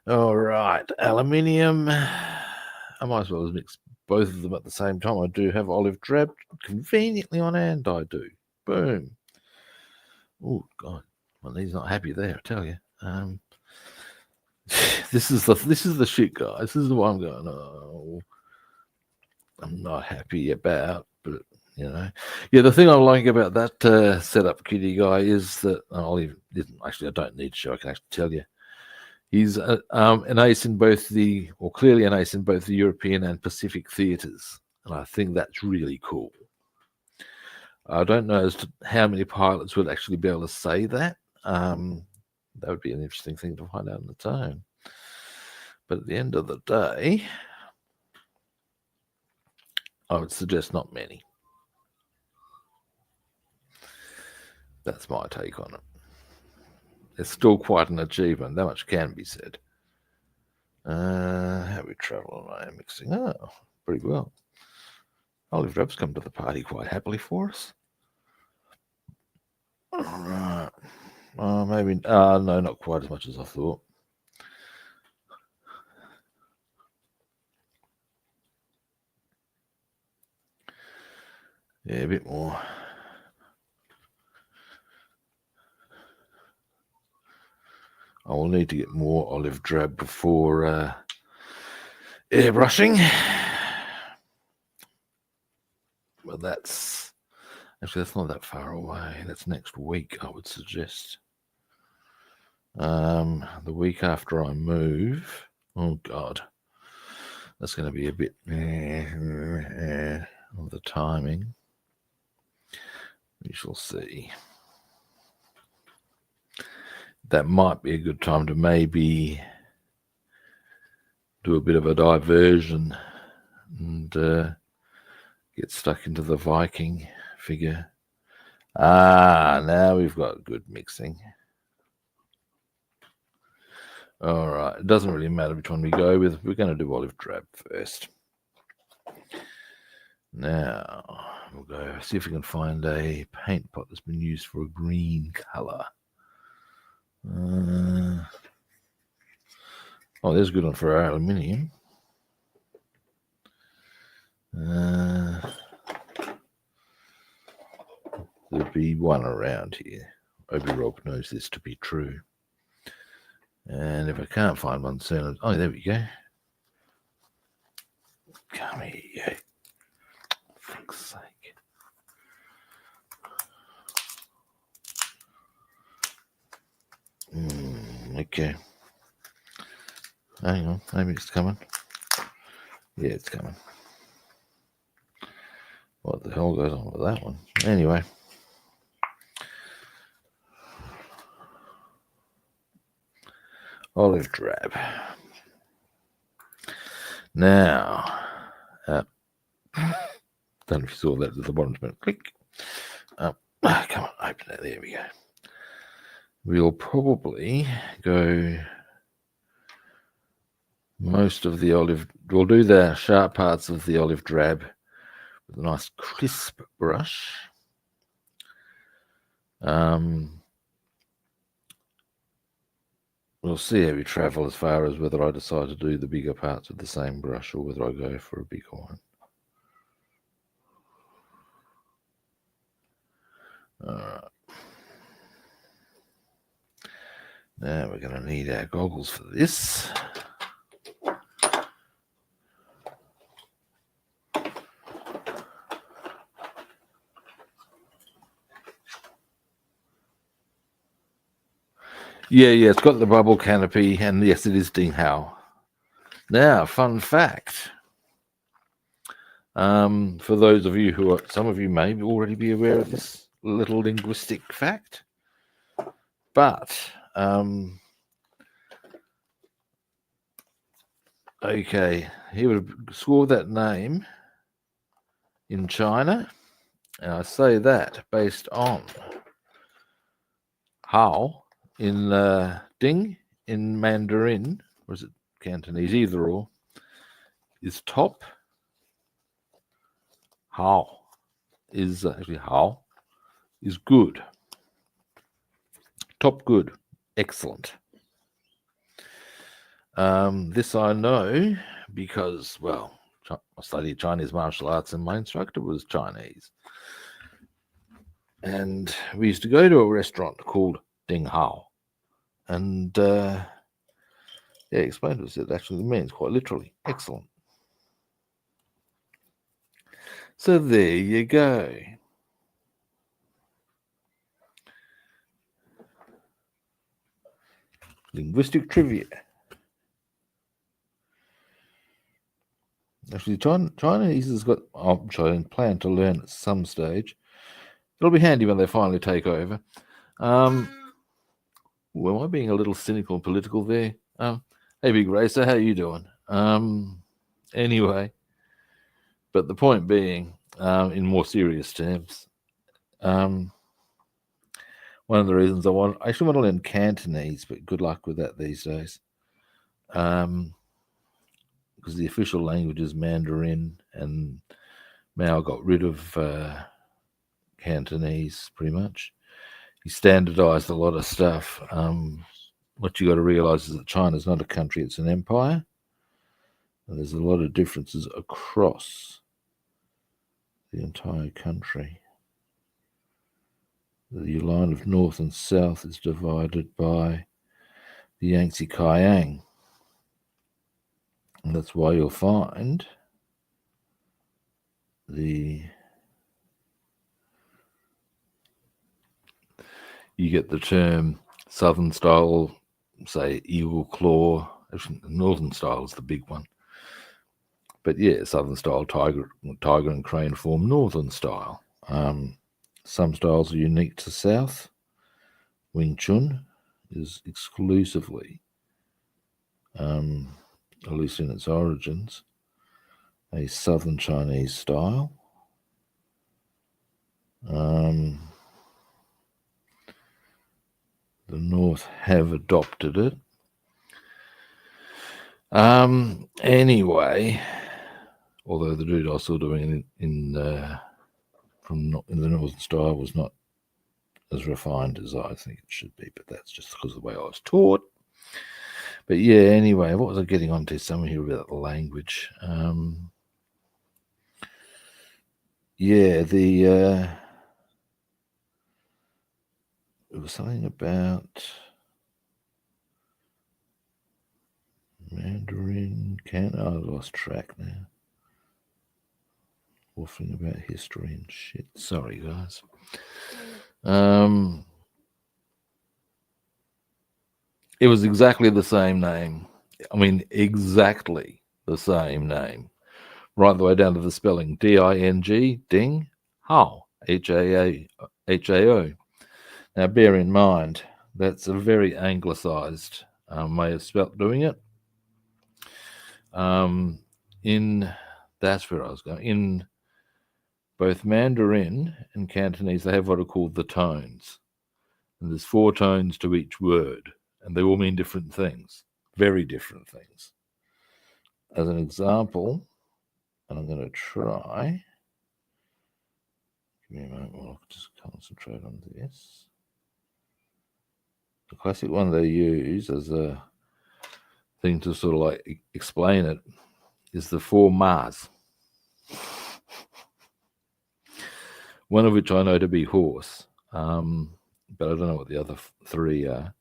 All right, aluminium. I might as well mix both of them at the same time. I do have olive drab conveniently on hand. I do. Boom. Oh God, my knee's not happy there. I tell you. This is the shit, guys. This is the one I'm going. Oh, I'm not happy about, but you know, yeah. The thing I like about that setup, kitty guy, is that I don't need to show. I can actually tell you, he's an ace in both clearly an ace in both the European and Pacific theatres, and I think that's really cool. I don't know as to how many pilots would actually be able to say that. That would be an interesting thing to find out on its own. But at the end of the day, I would suggest not many. That's my take on it. It's still quite an achievement. That much can be said. How we travel and I am mixing. Oh, pretty well. Olive Drab's come to the party quite happily for us. All right. Maybe. No, not quite as much as I thought. Yeah, a bit more. I will need to get more olive drab before airbrushing. But that's not that far away. That's next week, I would suggest. The week after I move. Oh God, that's going to be a bit of the timing. We shall see. That might be a good time to maybe do a bit of a diversion and get stuck into the Viking figure. Now we've got good mixing. All right, it doesn't really matter which one we go with. We're going to do olive drab first. Now we'll go see if we can find a paint pot that's been used for a green color. Oh, there's a good one for our aluminium. There'll be one around here. Obi Rob knows this to be true. And if I can't find one soon, oh, there we go. Come here, for fuck's sake. Okay. Hang on, maybe it's coming. Yeah, it's coming. What the hell goes on with that one? Anyway. Olive drab. Now, don't know if you saw that at the bottom. Click. Come on, open it. There we go. We'll probably go most of the olive. We'll do the sharp parts of the olive drab with a nice crisp brush. We'll see how we travel as far as whether I decide to do the bigger parts with the same brush or whether I go for a bigger one. All right. Now we're going to need our goggles for this. Yeah, it's got the bubble canopy, and yes, it is Ding Hao. Now, fun fact. For those of you who are, some of you may already be aware of this little linguistic fact, but okay, he would have scored that name in China, and I say that based on Hao in Ding in Mandarin, or is it Cantonese, either or, is top. Hao is actually Hao is good. Top good. Excellent. This I know because, well, I studied Chinese martial arts and my instructor was Chinese. And we used to go to a restaurant called Ding Hao. And he explained to us it actually means quite literally excellent. So there you go. Linguistic trivia. Actually, Chinese has got, I'm trying to plan to learn at some stage, It'll be handy when they finally take over. Am I being a little cynical and political there? Hey, Big Racer, how you doing? Anyway, but the point being, in more serious terms, one of the reasons I actually want to learn Cantonese, but good luck with that these days. Because the official language is Mandarin, and Mao got rid of Cantonese pretty much. He standardized a lot of stuff. What you got to realize is that China's not a country, it's an empire. And there's a lot of differences across the entire country. The line of north and south is divided by the Yangtze Kiang. And that's why you'll find you get the term southern style, say eagle claw. Actually, northern style is the big one. But yeah, southern style, tiger and crane form, northern style. Some styles are unique to south. Wing Chun is exclusively, at least in its origins, a southern Chinese style. The North have adopted it. Anyway, although the dude I was still doing in the northern style was not as refined as I think it should be, but that's just because of the way I was taught. But yeah, anyway, what was I getting onto? Somewhere here about the language. It was something about Mandarin. I lost track now. Waffling about history and shit. Sorry, guys. It was exactly the same name. I mean, exactly the same name. Right the way down to the spelling. D-I-N-G, Ding, Hao, H-A-O. Now, bear in mind, that's a very anglicized way of doing it. That's where I was going. In both Mandarin and Cantonese, they have what are called the tones. And there's 4 tones to each word, and they all mean different things, very different things. As an example, and I'm going to try. Give me a moment while I just concentrate on this. The classic one they use as a thing to sort of like explain it is the 4 Ma's. One of which I know to be horse, but I don't know what the other 3 are.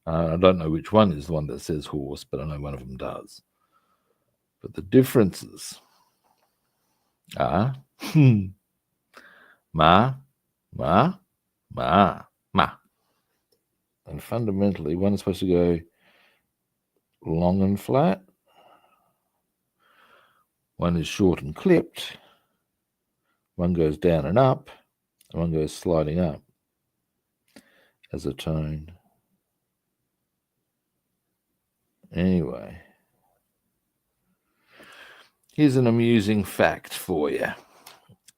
I don't know which one is the one that says horse, but I know one of them does. But the differences are ma, ma, ma, ma. And fundamentally, one is supposed to go long and flat. One is short and clipped. One goes down and up. And one goes sliding up as a tone. Anyway, here's an amusing fact for you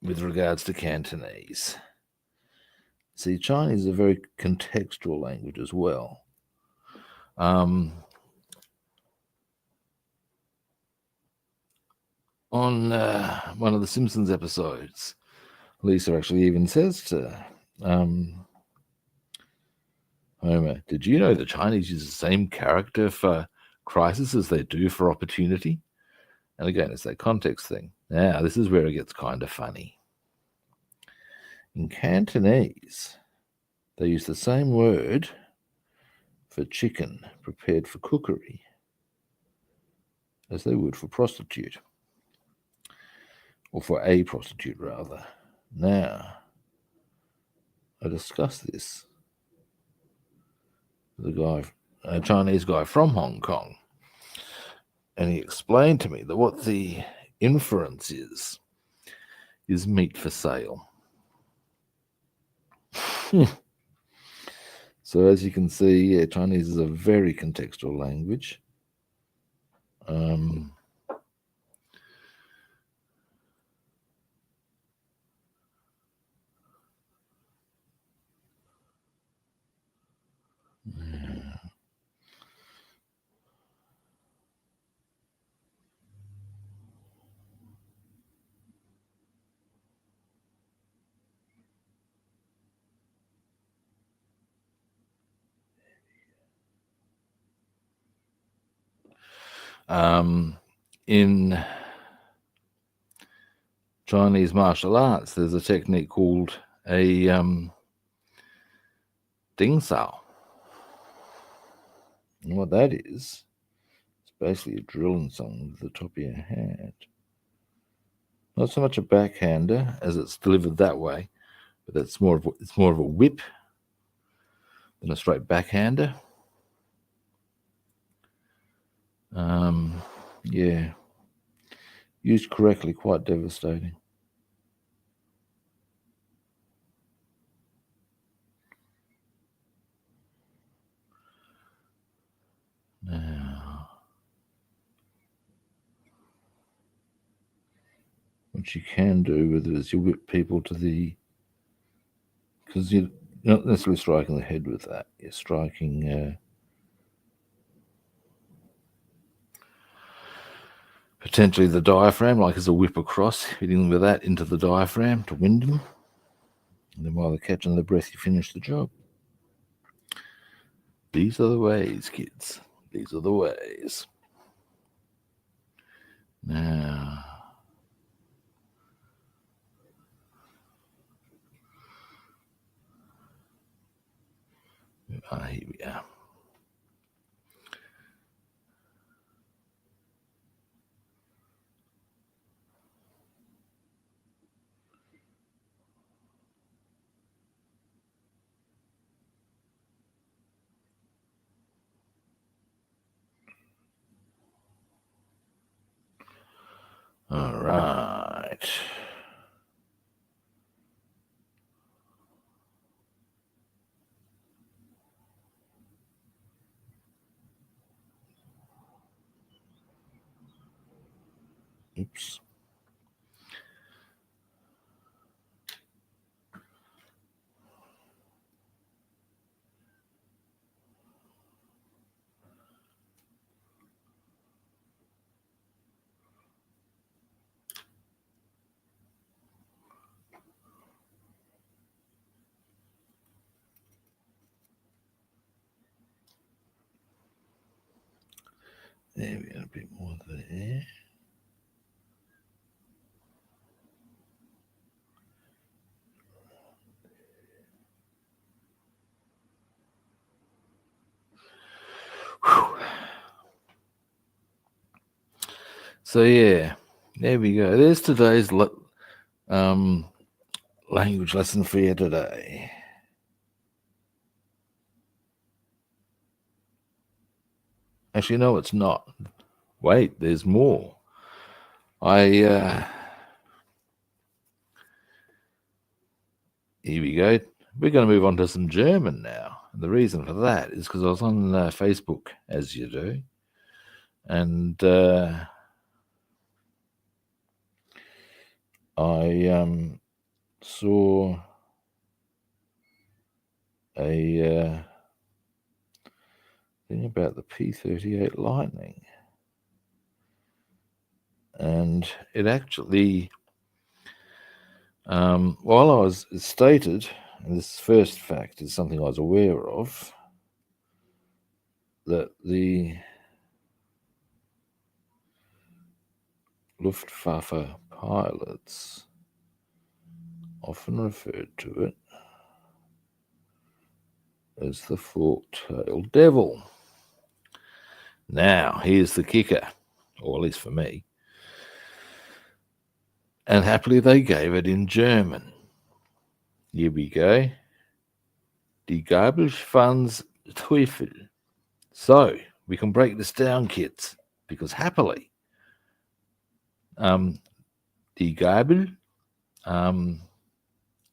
with regards to Cantonese. See, Chinese is a very contextual language as well. On one of the Simpsons episodes, Lisa actually even says to Homer, did you know the Chinese use the same character for crisis as they do for opportunity? And again, it's that context thing. Now, this is where it gets kind of funny. In Cantonese, they use the same word for chicken prepared for cookery as they would for prostitute. Or for a prostitute, rather. Now, I discussed this with a Chinese guy from Hong Kong, and he explained to me that what the inference is meat for sale. So as you can see, yeah, Chinese is a very contextual language. In Chinese martial arts, there's a technique called a ding sao. And what that is, it's basically drilling something with the top of your hand. Not so much a backhander as it's delivered that way, but it's more of a whip than a straight backhander. Yeah, used correctly, quite devastating. Now, what you can do with it is you whip people to the, because you're not necessarily striking the head with that. You're striking potentially the diaphragm, like as a whip across, hitting them with that into the diaphragm to wind them. And then while they're catching their breath, you finish the job. These are the ways, kids. These are the ways. Now, here we are. All right. Oops. There we got a bit more there. Whew. So yeah, there we go. There's today's language lesson for you today. Actually, no, it's not. Wait, there's more. Here we go. We're going to move on to some German now. And the reason for that is because I was on Facebook, as you do, and I saw a thing about the P-38 Lightning, and it actually, while I was stated, and this first fact is something I was aware of, that the Luftwaffe pilots often referred to it as the fork-tailed devil. Now, here's the kicker, or at least for me. And happily they gave it in German. Here we go. Die Gabelschwanz Teufel. So, we can break this down, kids, because happily, die Gabel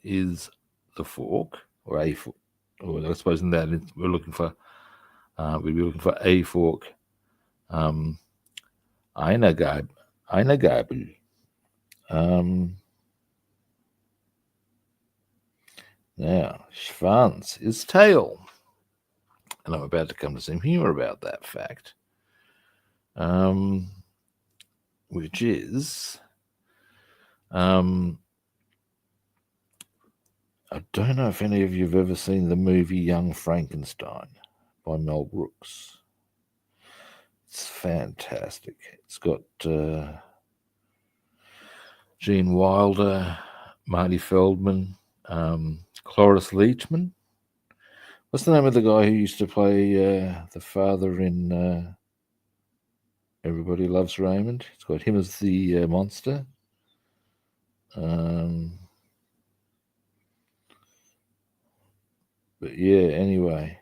is the fork, or A fork. Or I suppose in that we're looking for we'd be looking for A fork. Einagabel. Now, Schwanz is tail. And I'm about to come to some humor about that fact. Which is, I don't know if any of you have ever seen the movie Young Frankenstein by Mel Brooks. It's fantastic. It's got Gene Wilder, Marty Feldman, Cloris Leachman. What's the name of the guy who used to play the father in Everybody Loves Raymond? It's got him as the monster. But yeah, anyway,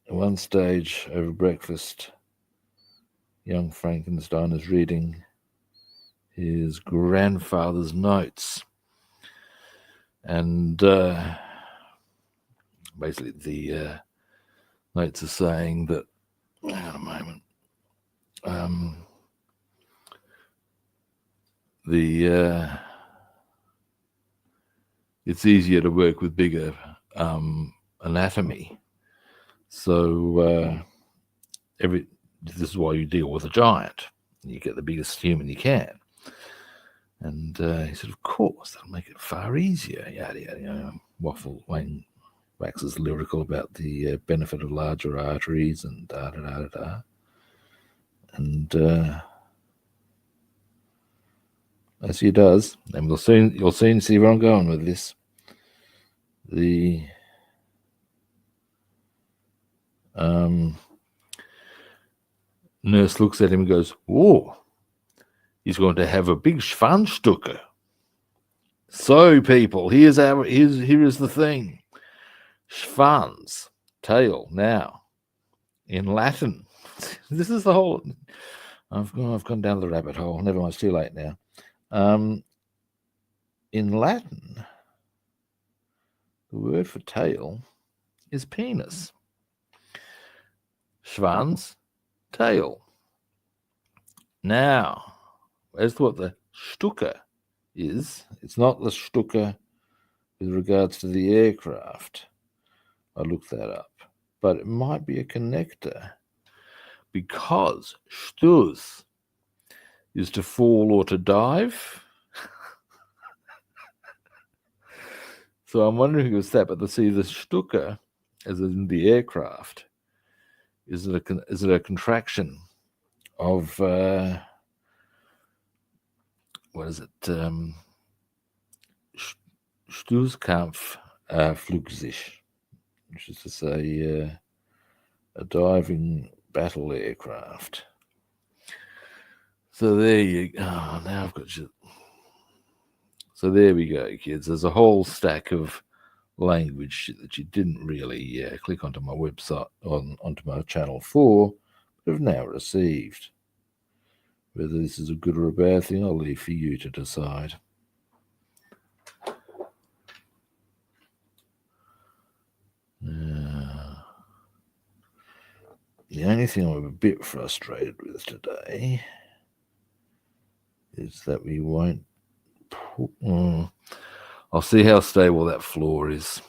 at one stage over breakfast, young Frankenstein is reading his grandfather's notes. And basically the notes are saying that, hang on a moment, it's easier to work with bigger anatomy. So this is why you deal with a giant. You get the biggest human you can. And he said, of course, that'll make it far easier. Yada, yada, waffle, Wayne waxes lyrical about the benefit of larger arteries and da-da-da-da-da. And as he does, and you'll soon see where I'm going with this. The nurse looks at him and goes, "Oh, he's going to have a big Schwanzstücke." So, people, here is the thing: Schwanz, tail. Now, in Latin, this is the whole. I've gone down the rabbit hole. Never mind, it's too late now. In Latin, the word for tail is penis. Schwanz, tail. Now, as to what the Stücke is, it's not the Stücke with regards to the aircraft. I looked that up. But it might be a connector because Sturz is to fall or to dive. So I'm wondering if it's that, but to see the Stücke, as in the aircraft, is it a contraction of what is it? Sturzkampf Flugsicht, which is to say a diving battle aircraft. So there you go. Oh, now I've got you. So there we go, kids. There's a whole stack of language that you didn't really click onto my website, onto my channel for, but have now received. Whether this is a good or a bad thing, I'll leave for you to decide. The only thing I'm a bit frustrated with today is that we won't put... I'll see how stable that floor is.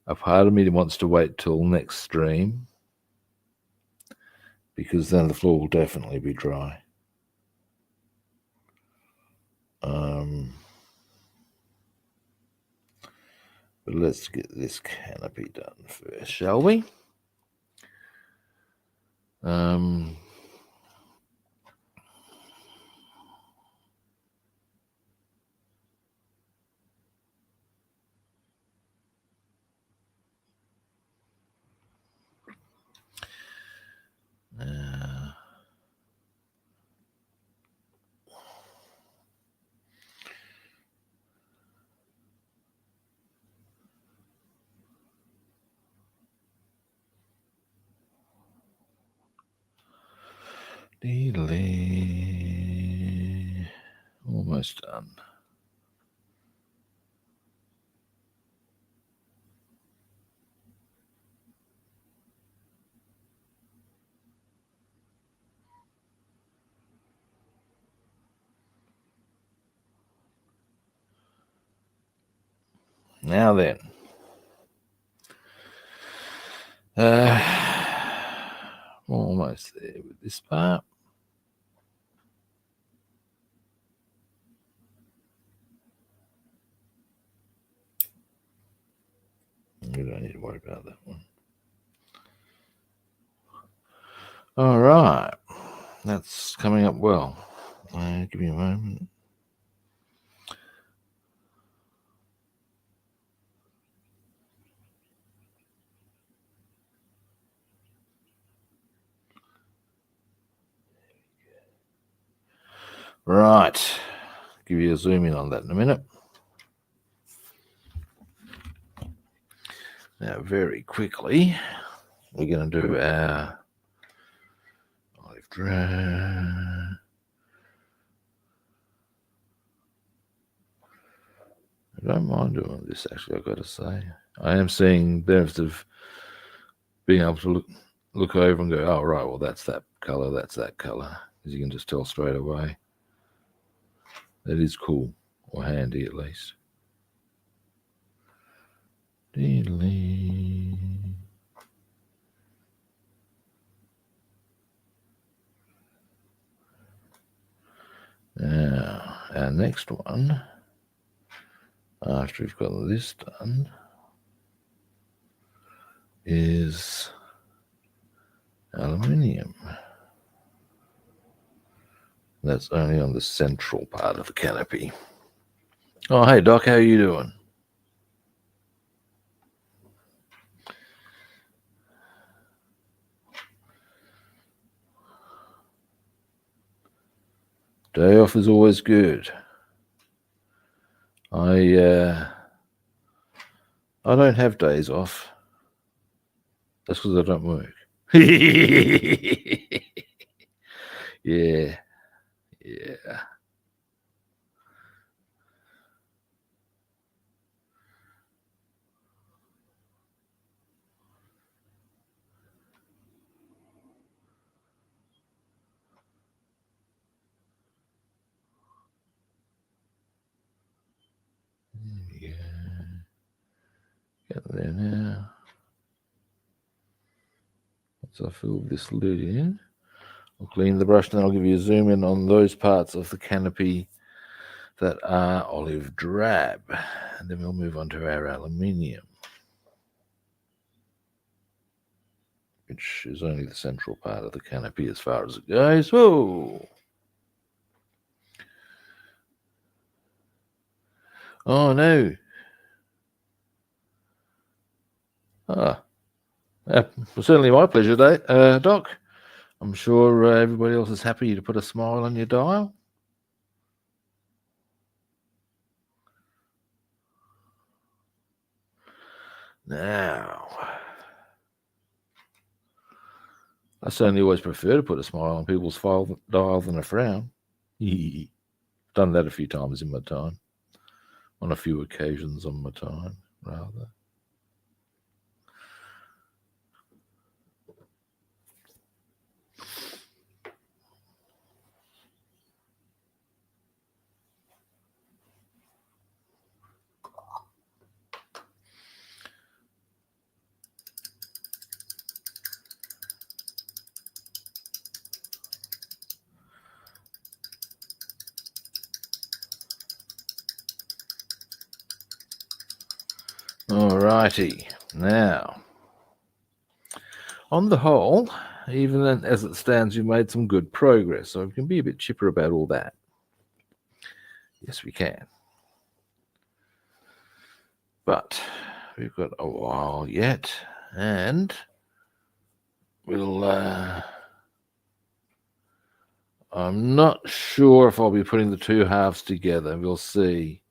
A part of me wants to wait till next stream, because then the floor will definitely be dry. But let's get this canopy done first, shall we? Almost done. Now then, almost there with this part. We don't need to worry about that one. All right, that's coming up well. Give me a moment. Right, give you a zoom in on that in a minute. Now, very quickly, we're going to do our olive drab. I don't mind doing this, actually, I've got to say. I am seeing benefits of being able to look over and go, oh, right, well, that's that color, that's that color. Because you can just tell straight away. That is cool, or handy at least. Now, our next one, after we've got this done, is aluminium. That's only on the central part of the canopy. Oh, hey, Doc, how are you doing? Day off is always good. I don't have days off. That's because I don't work. Yeah. Get there now. Once I fill this lid in, I'll clean the brush, and then I'll give you a zoom in on those parts of the canopy that are olive drab. And then we'll move on to our aluminium, which is only the central part of the canopy as far as it goes. Whoa! Oh, no. Certainly my pleasure, Doc. I'm sure everybody else is happy to put a smile on your dial. Now, I certainly always prefer to put a smile on people's dial than a frown. Done that a few times in my time. On a few occasions on my time, rather. Alrighty, now, on the whole, even as it stands, you've made some good progress, so we can be a bit chipper about all that. Yes, we can. But we've got a while yet, and we'll, I'm not sure if I'll be putting the two halves together. We'll see.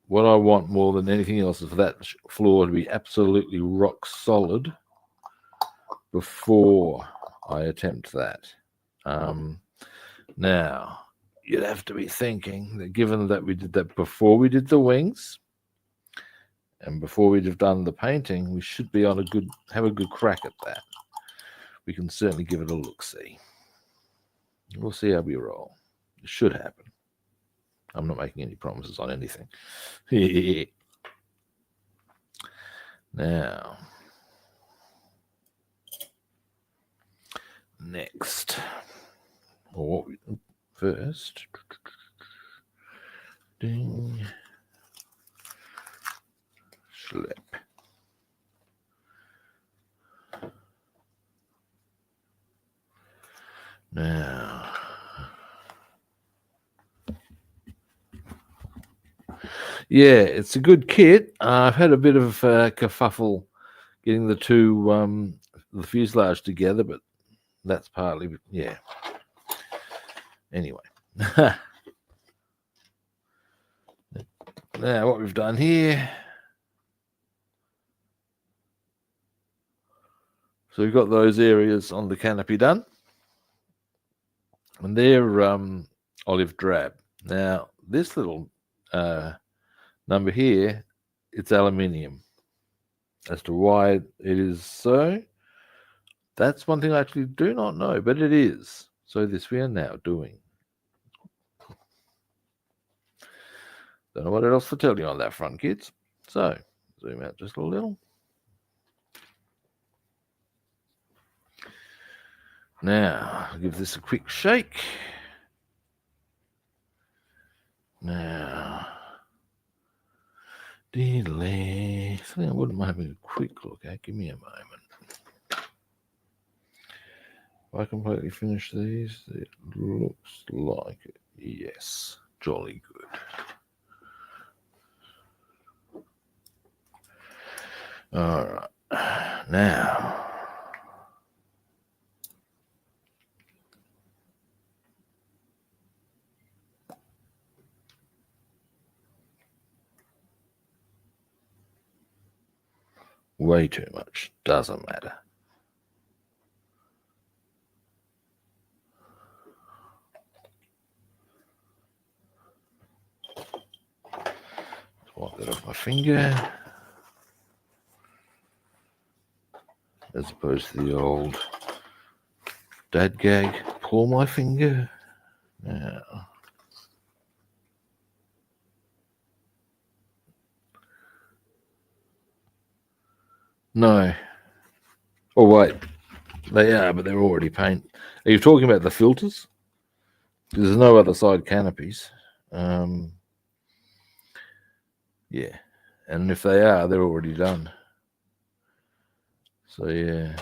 What I want more than anything else is for that floor to be absolutely rock solid before I attempt that. Now, you'd have to be thinking that given that we did that before we did the wings and before we'd have done the painting, we should be on have a good crack at that. We can certainly give it a look-see. We'll see how we roll. It should happen. I'm not making any promises on anything. Now, next, or first, ding, slip. Now, yeah, it's a good kit. I've had a bit of kerfuffle getting the two, the fuselage together, but that's partly, yeah. Anyway. Now, what we've done here, so we've got those areas on the canopy done, and they're olive drab. Now, this little number here, it's aluminium. As to why it is so, that's one thing I actually do not know, but it is. So this we are now doing. Don't know what else to tell you on that front, kids. So, zoom out just a little. Now, I'll give this a quick shake. Now, delay. Something I wouldn't mind having a quick look at. Give me a moment. If I completely finish these, it looks like it. Yes, jolly good. All right, now. Way too much, doesn't matter. Wipe that off my finger. As opposed to the old dad gag, pull my finger. Now. No. Oh, wait. They are, but they're already painted. Are you talking about the filters? Because there's no other side canopies. Yeah. And if they are, they're already done. So, yeah.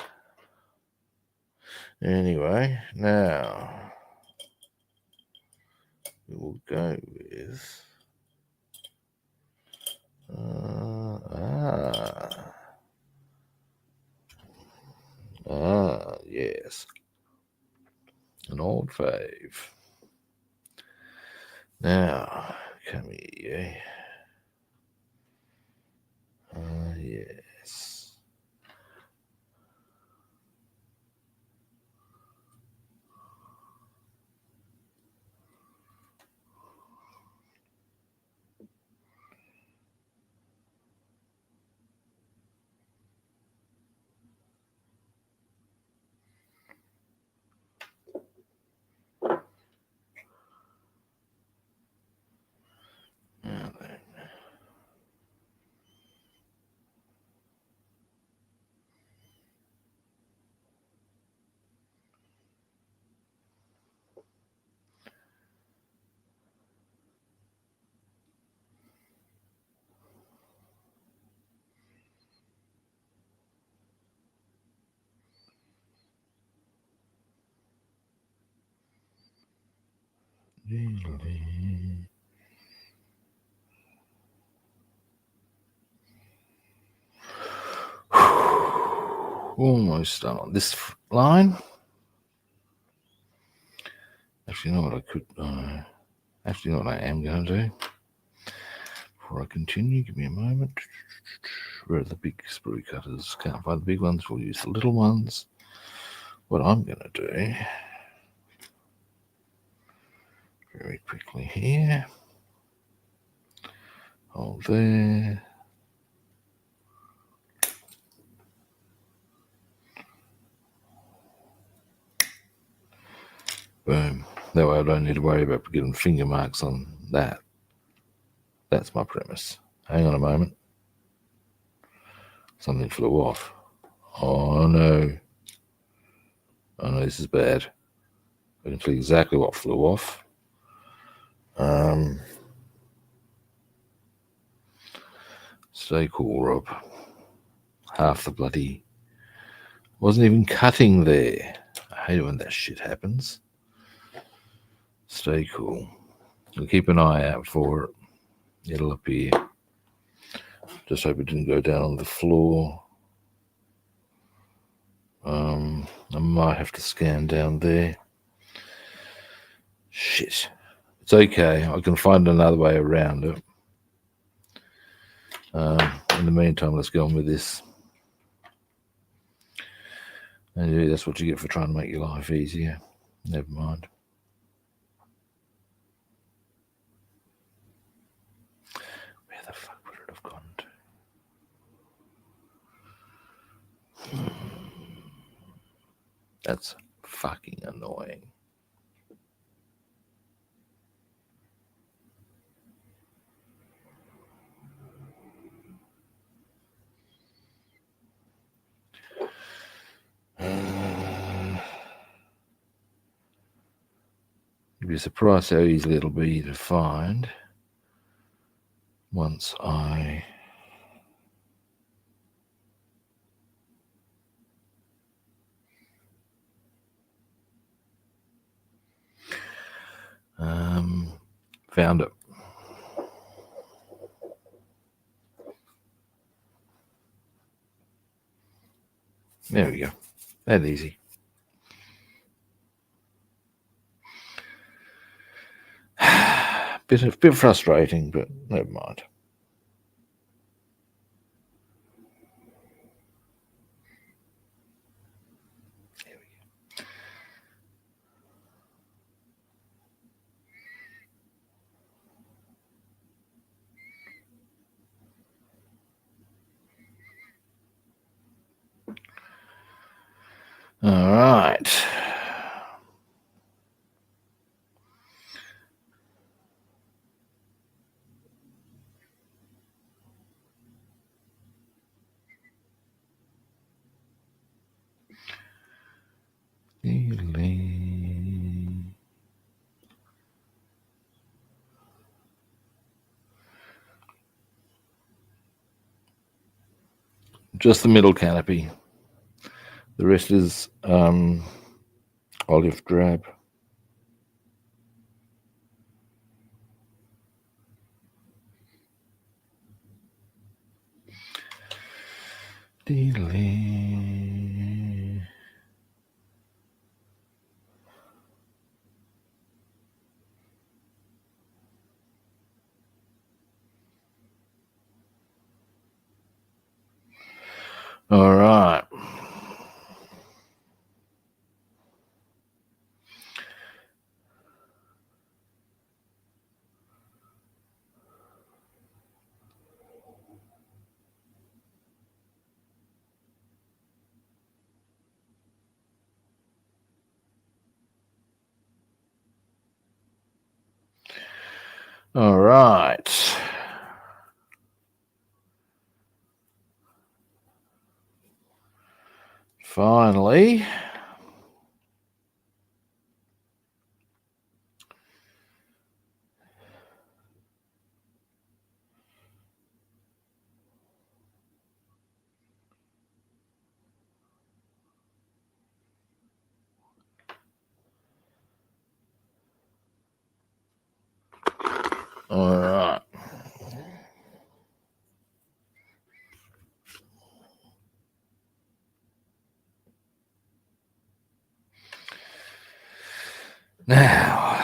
Anyway, now we will go with yes, an old fave. Now, come here. Yes. Now then. Almost done on this line. Actually, you know what I could. Actually, you know what I am going to do. Before I continue, give me a moment. Where are the big sprue cutters? Can't find the big ones. We'll use the little ones. What I'm going to do very quickly here. Hold there. Boom. That way I don't need to worry about getting finger marks on that. That's my premise. Hang on a moment. Something flew off. Oh no. Oh no, this is bad. I can see exactly what flew off. Stay cool, Rob. Half the bloody... Wasn't even cutting there. I hate it when that shit happens. Stay cool. We'll keep an eye out for it. It'll appear. Just hope it didn't go down on the floor. I might have to scan down there. Shit. It's okay. I can find another way around it. In the meantime, let's go on with this. And yeah, that's what you get for trying to make your life easier. Never mind. Where the fuck would it have gone to? That's fucking annoying. You'd be surprised how easily it'll be to find once I found it. There we go. That easy. Bit frustrating, but never mind. There we go. All right. Just the middle canopy. The rest is olive drab. All right. All right. Finally. All right. Now,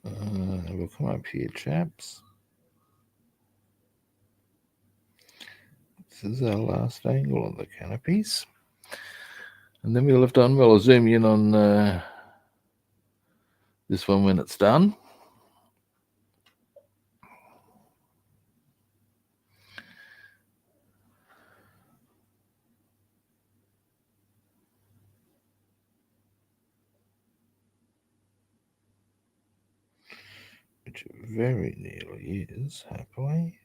we'll come up here, chaps. This is our last angle on the canopies. And then we'll have done, well, I'll zoom in on this one when it's done. which it very nearly is, happily.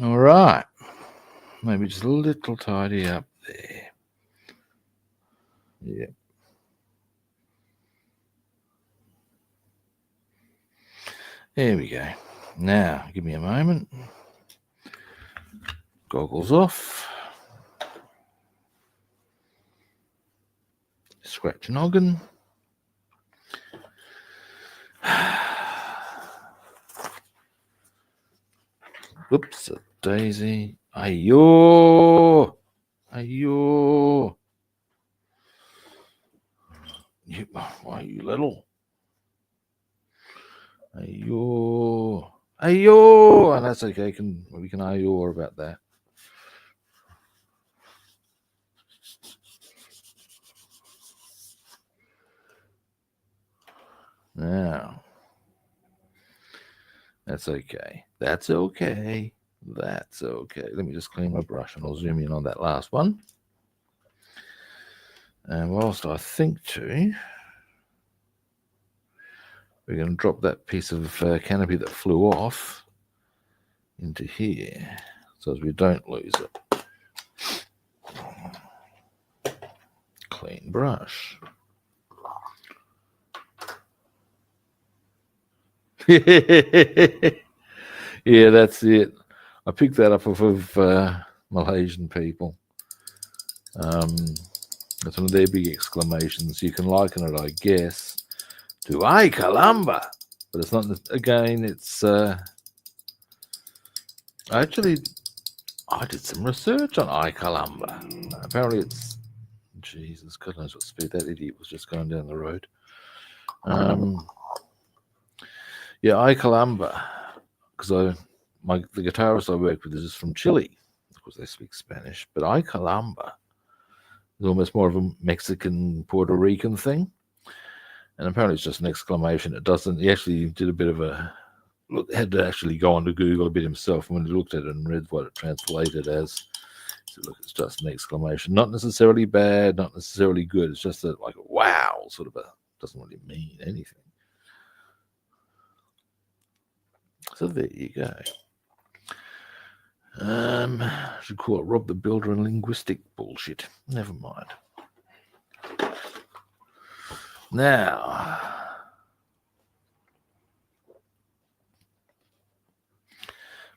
All right. Maybe just a little tidy up there. Yep. There we go. Now, give me a moment. Goggles off. Scratch noggin. Whoops, a daisy. Ayo! Ayo! Why are you little? Ayo! Ayo! And that's okay. We can ayo about that. Now, that's okay. That's okay. That's okay. Let me just clean my brush and I'll zoom in on that last one. And whilst I think to, we're going to drop that piece of canopy that flew off into here so as we don't lose it. Clean brush. Yeah, that's it. I picked that up off of Malaysian people. That's one of their big exclamations. You can liken it, I guess, to "Ay caramba," but it's not. Again, it's actually I did some research on "Ay caramba." Apparently, it's Jesus. God knows what speed that idiot was just going down the road. Yeah, "Ay caramba," because the guitarist I work with is from Chile. Of course, they speak Spanish, but "Ay caramba" is almost more of a Mexican, Puerto Rican thing. And apparently it's just an exclamation. It doesn't. He actually did a bit of a look. Had to actually go onto Google a bit himself. And when he looked at it and read what it translated as, he said, "Look, it's just an exclamation. Not necessarily bad, not necessarily good. It's just like a wow, sort of a doesn't really mean anything." So there you go. I should call it Rob the Builder and linguistic bullshit. Never mind. Now,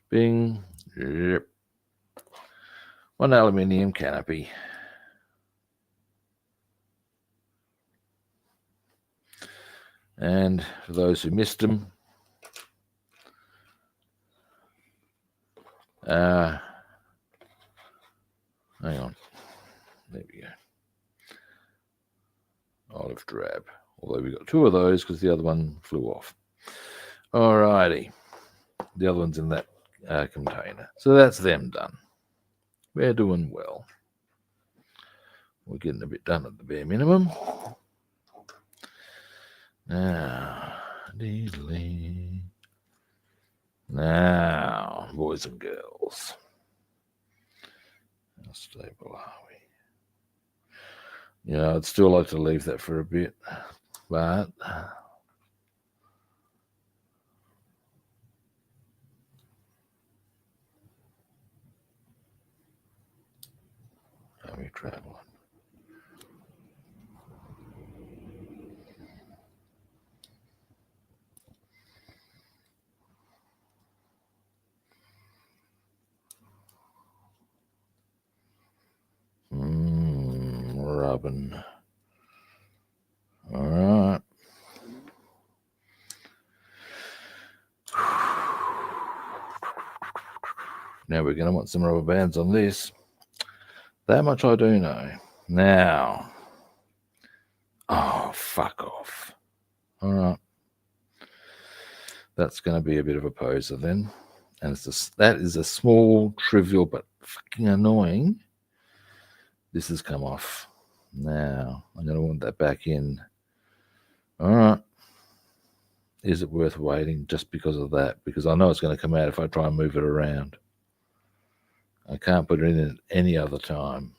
bing, yep. One aluminium canopy. And for those who missed them, hang on. There we go. Olive drab. Although we got two of those because the other one flew off. Alrighty. The other one's in that container. So that's them done. We're doing well. We're getting a bit done at the bare minimum. Now, boys and girls. How stable are we? Yeah, I'd still like to leave that for a bit, but are we traveling? Rubbing. All right. Now we're going to want some rubber bands on this. That much I do know. Now. Oh, fuck off. All right. That's going to be a bit of a poser then. And that is a small, trivial, but fucking annoying This has come off. Now, I'm going to want that back in. All right. Is it worth waiting just because of that? Because I know it's going to come out if I try and move it around. I can't put it in at any other time.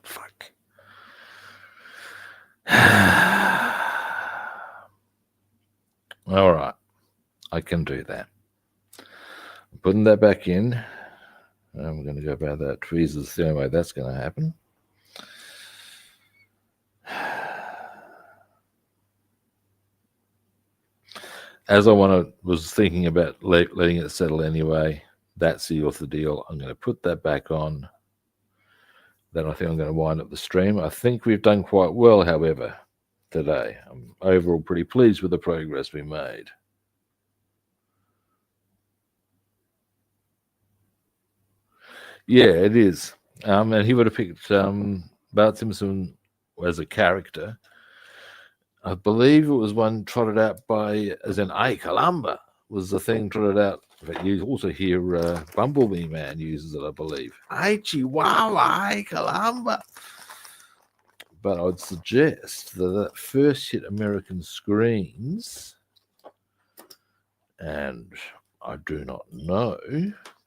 Fuck. All right. I can do that. I'm putting that back in. I'm going to go about that. Tweezers, the only way that's going to happen. As I was thinking about letting it settle anyway, that seals the deal. I'm going to put that back on. Then I think I'm going to wind up the stream. I think we've done quite well, however, today. I'm overall pretty pleased with the progress we made. Yeah, it is. And he would have picked Bart Simpson as a character. I believe it was one trotted out by, as in A. Columba was the thing trotted out. But you also hear Bumblebee Man uses it, I believe. Hey, Chihuahua, A. Columba. But I'd suggest that first hit American screens, and I do not know,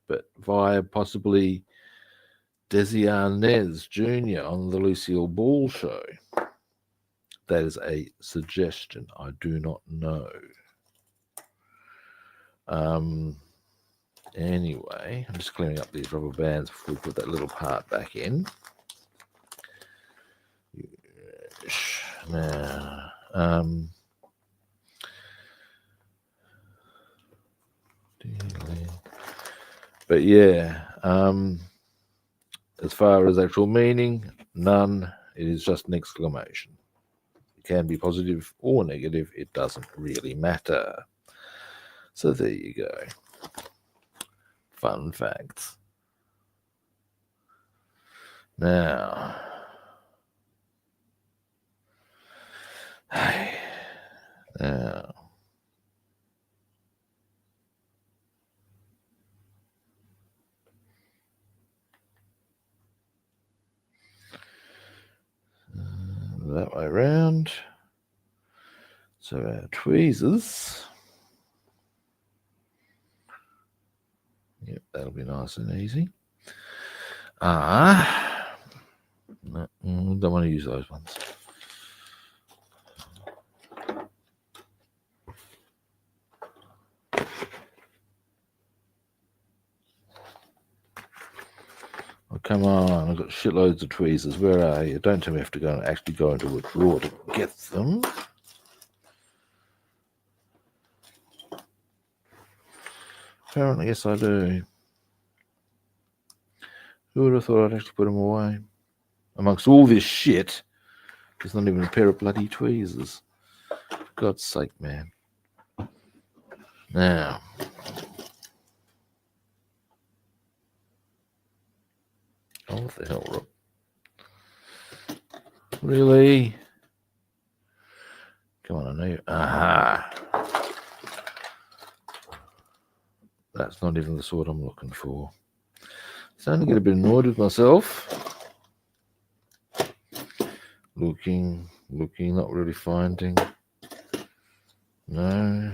but via possibly Desi Arnaz Jr. on the Lucille Ball show. That is a suggestion. I do not know. Anyway, I'm just clearing up these rubber bands before we put that little part back in. Now, but yeah, as far as actual meaning, none. It is just an exclamation. It can be positive or negative. It doesn't really matter. So there you go. Fun facts. Now, now, that way around. So our tweezers. Yep, that'll be nice and easy. No, don't want to use those ones. Oh, come on, I've got shitloads of tweezers. Where are you? Don't tell me I have to actually go into a drawer to get them. Apparently, yes, I do. Who would have thought I'd actually put them away? Amongst all this shit, there's not even a pair of bloody tweezers. For God's sake, man. Now. Oh, what the hell, Rob? Really? Come on, I know you. Aha. That's not even the sort I'm looking for. Starting to get a bit annoyed with myself. Looking, not really finding. No.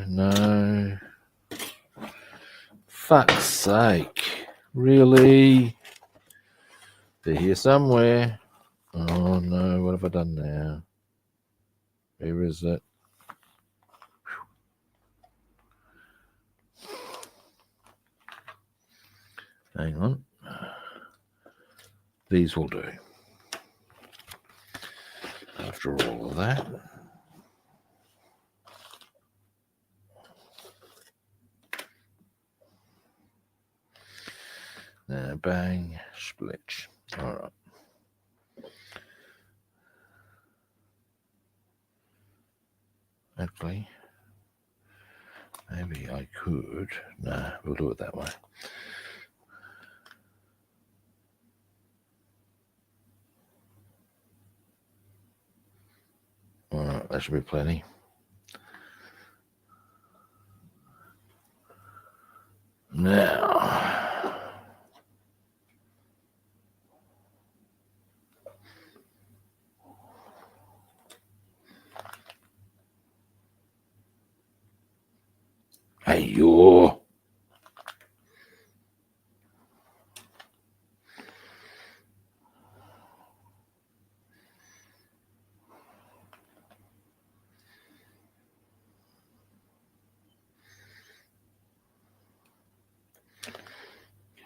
No. Fuck's sake. Really? They're here somewhere. Oh no, what have I done now? Where is it? Hang on. These will do. After all of that. Now, bang, splitch. All right. Actually, maybe I could. Nah, we'll do it that way. All right, that should be plenty. Now, hey, you're.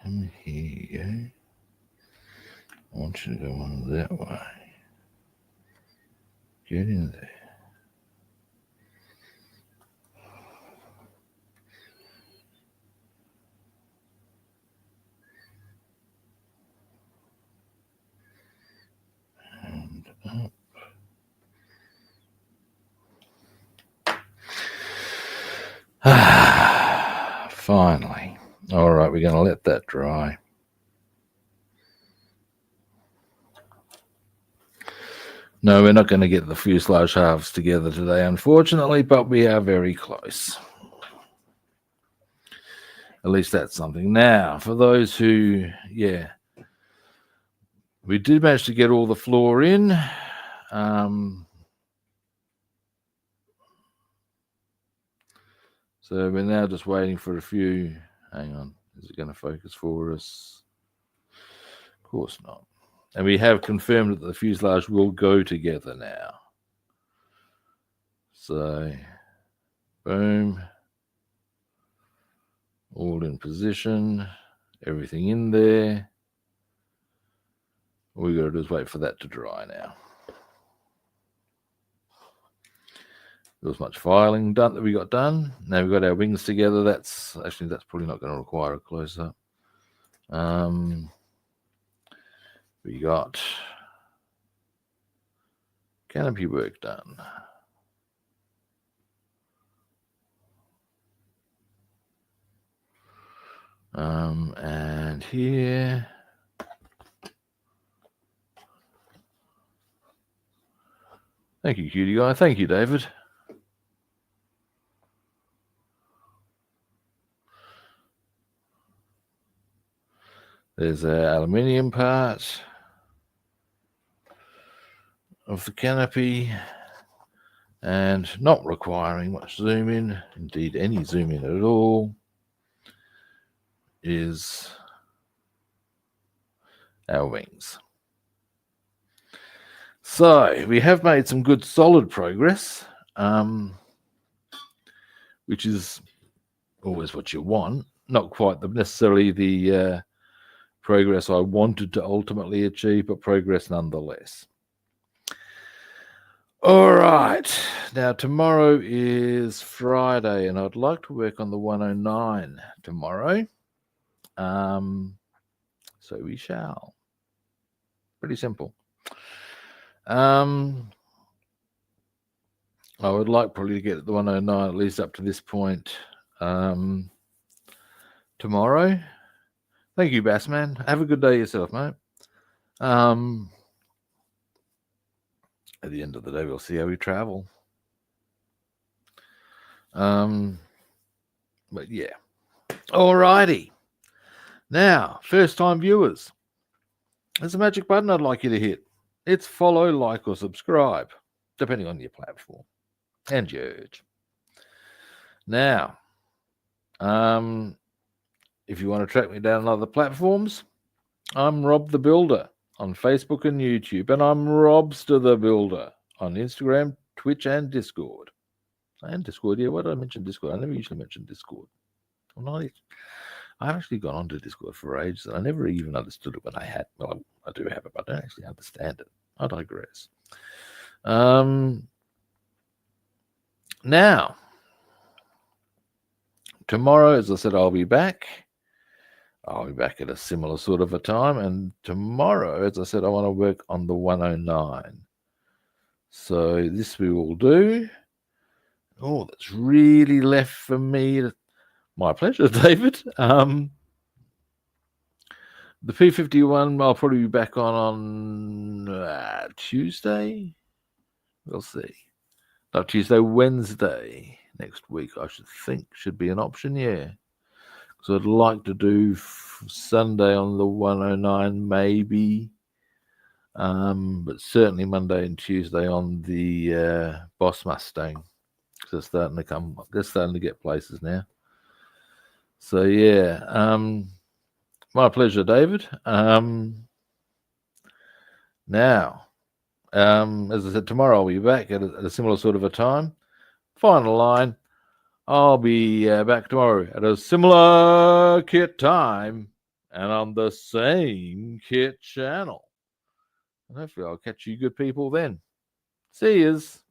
Come here. I want you to go on that way. Get in there. And up. Finally. All right, we're going to let that dry. No, we're not going to get the fuselage halves together today, unfortunately, but we are very close. At least that's something. Now, for those who, we did manage to get all the floor in. So we're now just waiting for a few. Hang on, is it going to focus for us? Of course not. And we have confirmed that the fuselage will go together now. So, boom. All in position. Everything in there. All we got to do is wait for that to dry now. There was much filing done that we got done. Now we've got our wings together. That's probably not going to require a close-up. We got canopy work done. And here, thank you, cutie guy. Thank you, David. There's an aluminium part of the canopy, and not requiring much zoom in, indeed any zoom in at all, is our wings. So we have made some good solid progress, which is always what you want. Not quite necessarily the progress I wanted to ultimately achieve, but progress nonetheless. All right. Now, tomorrow is Friday, and I'd like to work on the 109 tomorrow. So we shall. Pretty simple. I would like probably to get the 109 at least up to this point tomorrow. Thank you, Bassman. Have a good day yourself, mate. At the end of the day, we'll see how we travel. But yeah. Alrighty. Now, first-time viewers, there's a magic button I'd like you to hit. It's follow, like, or subscribe, depending on your platform and your urge. Now, if you want to track me down on other platforms, I'm Rob the Builder on Facebook and YouTube, and I'm Robster the Builder on Instagram, Twitch, and Discord. And Discord, yeah, why did I mention Discord? I never usually mention Discord. I've actually gone onto Discord for ages, and I never even understood it when I had. Well, I do have it, but I don't actually understand it. I digress. Now, tomorrow, as I said, I'll be back. I'll be back at a similar sort of a time. And tomorrow, as I said, I want to work on the 109. So this we will do. Oh, that's really left for me. My pleasure, David. The P-51, I'll probably be back on Tuesday. We'll see. Not Tuesday, Wednesday next week, I should think, should be an option, yeah. So I'd like to do Sunday on the 109 maybe, but certainly Monday and Tuesday on the Boss Mustang. They're starting to get places now. So yeah, my pleasure, David. Now, as I said, tomorrow I'll be back at a similar sort of a time. Final line, I'll be back tomorrow at a similar kit time and on the same kit channel. And hopefully I'll catch you good people then. See yous.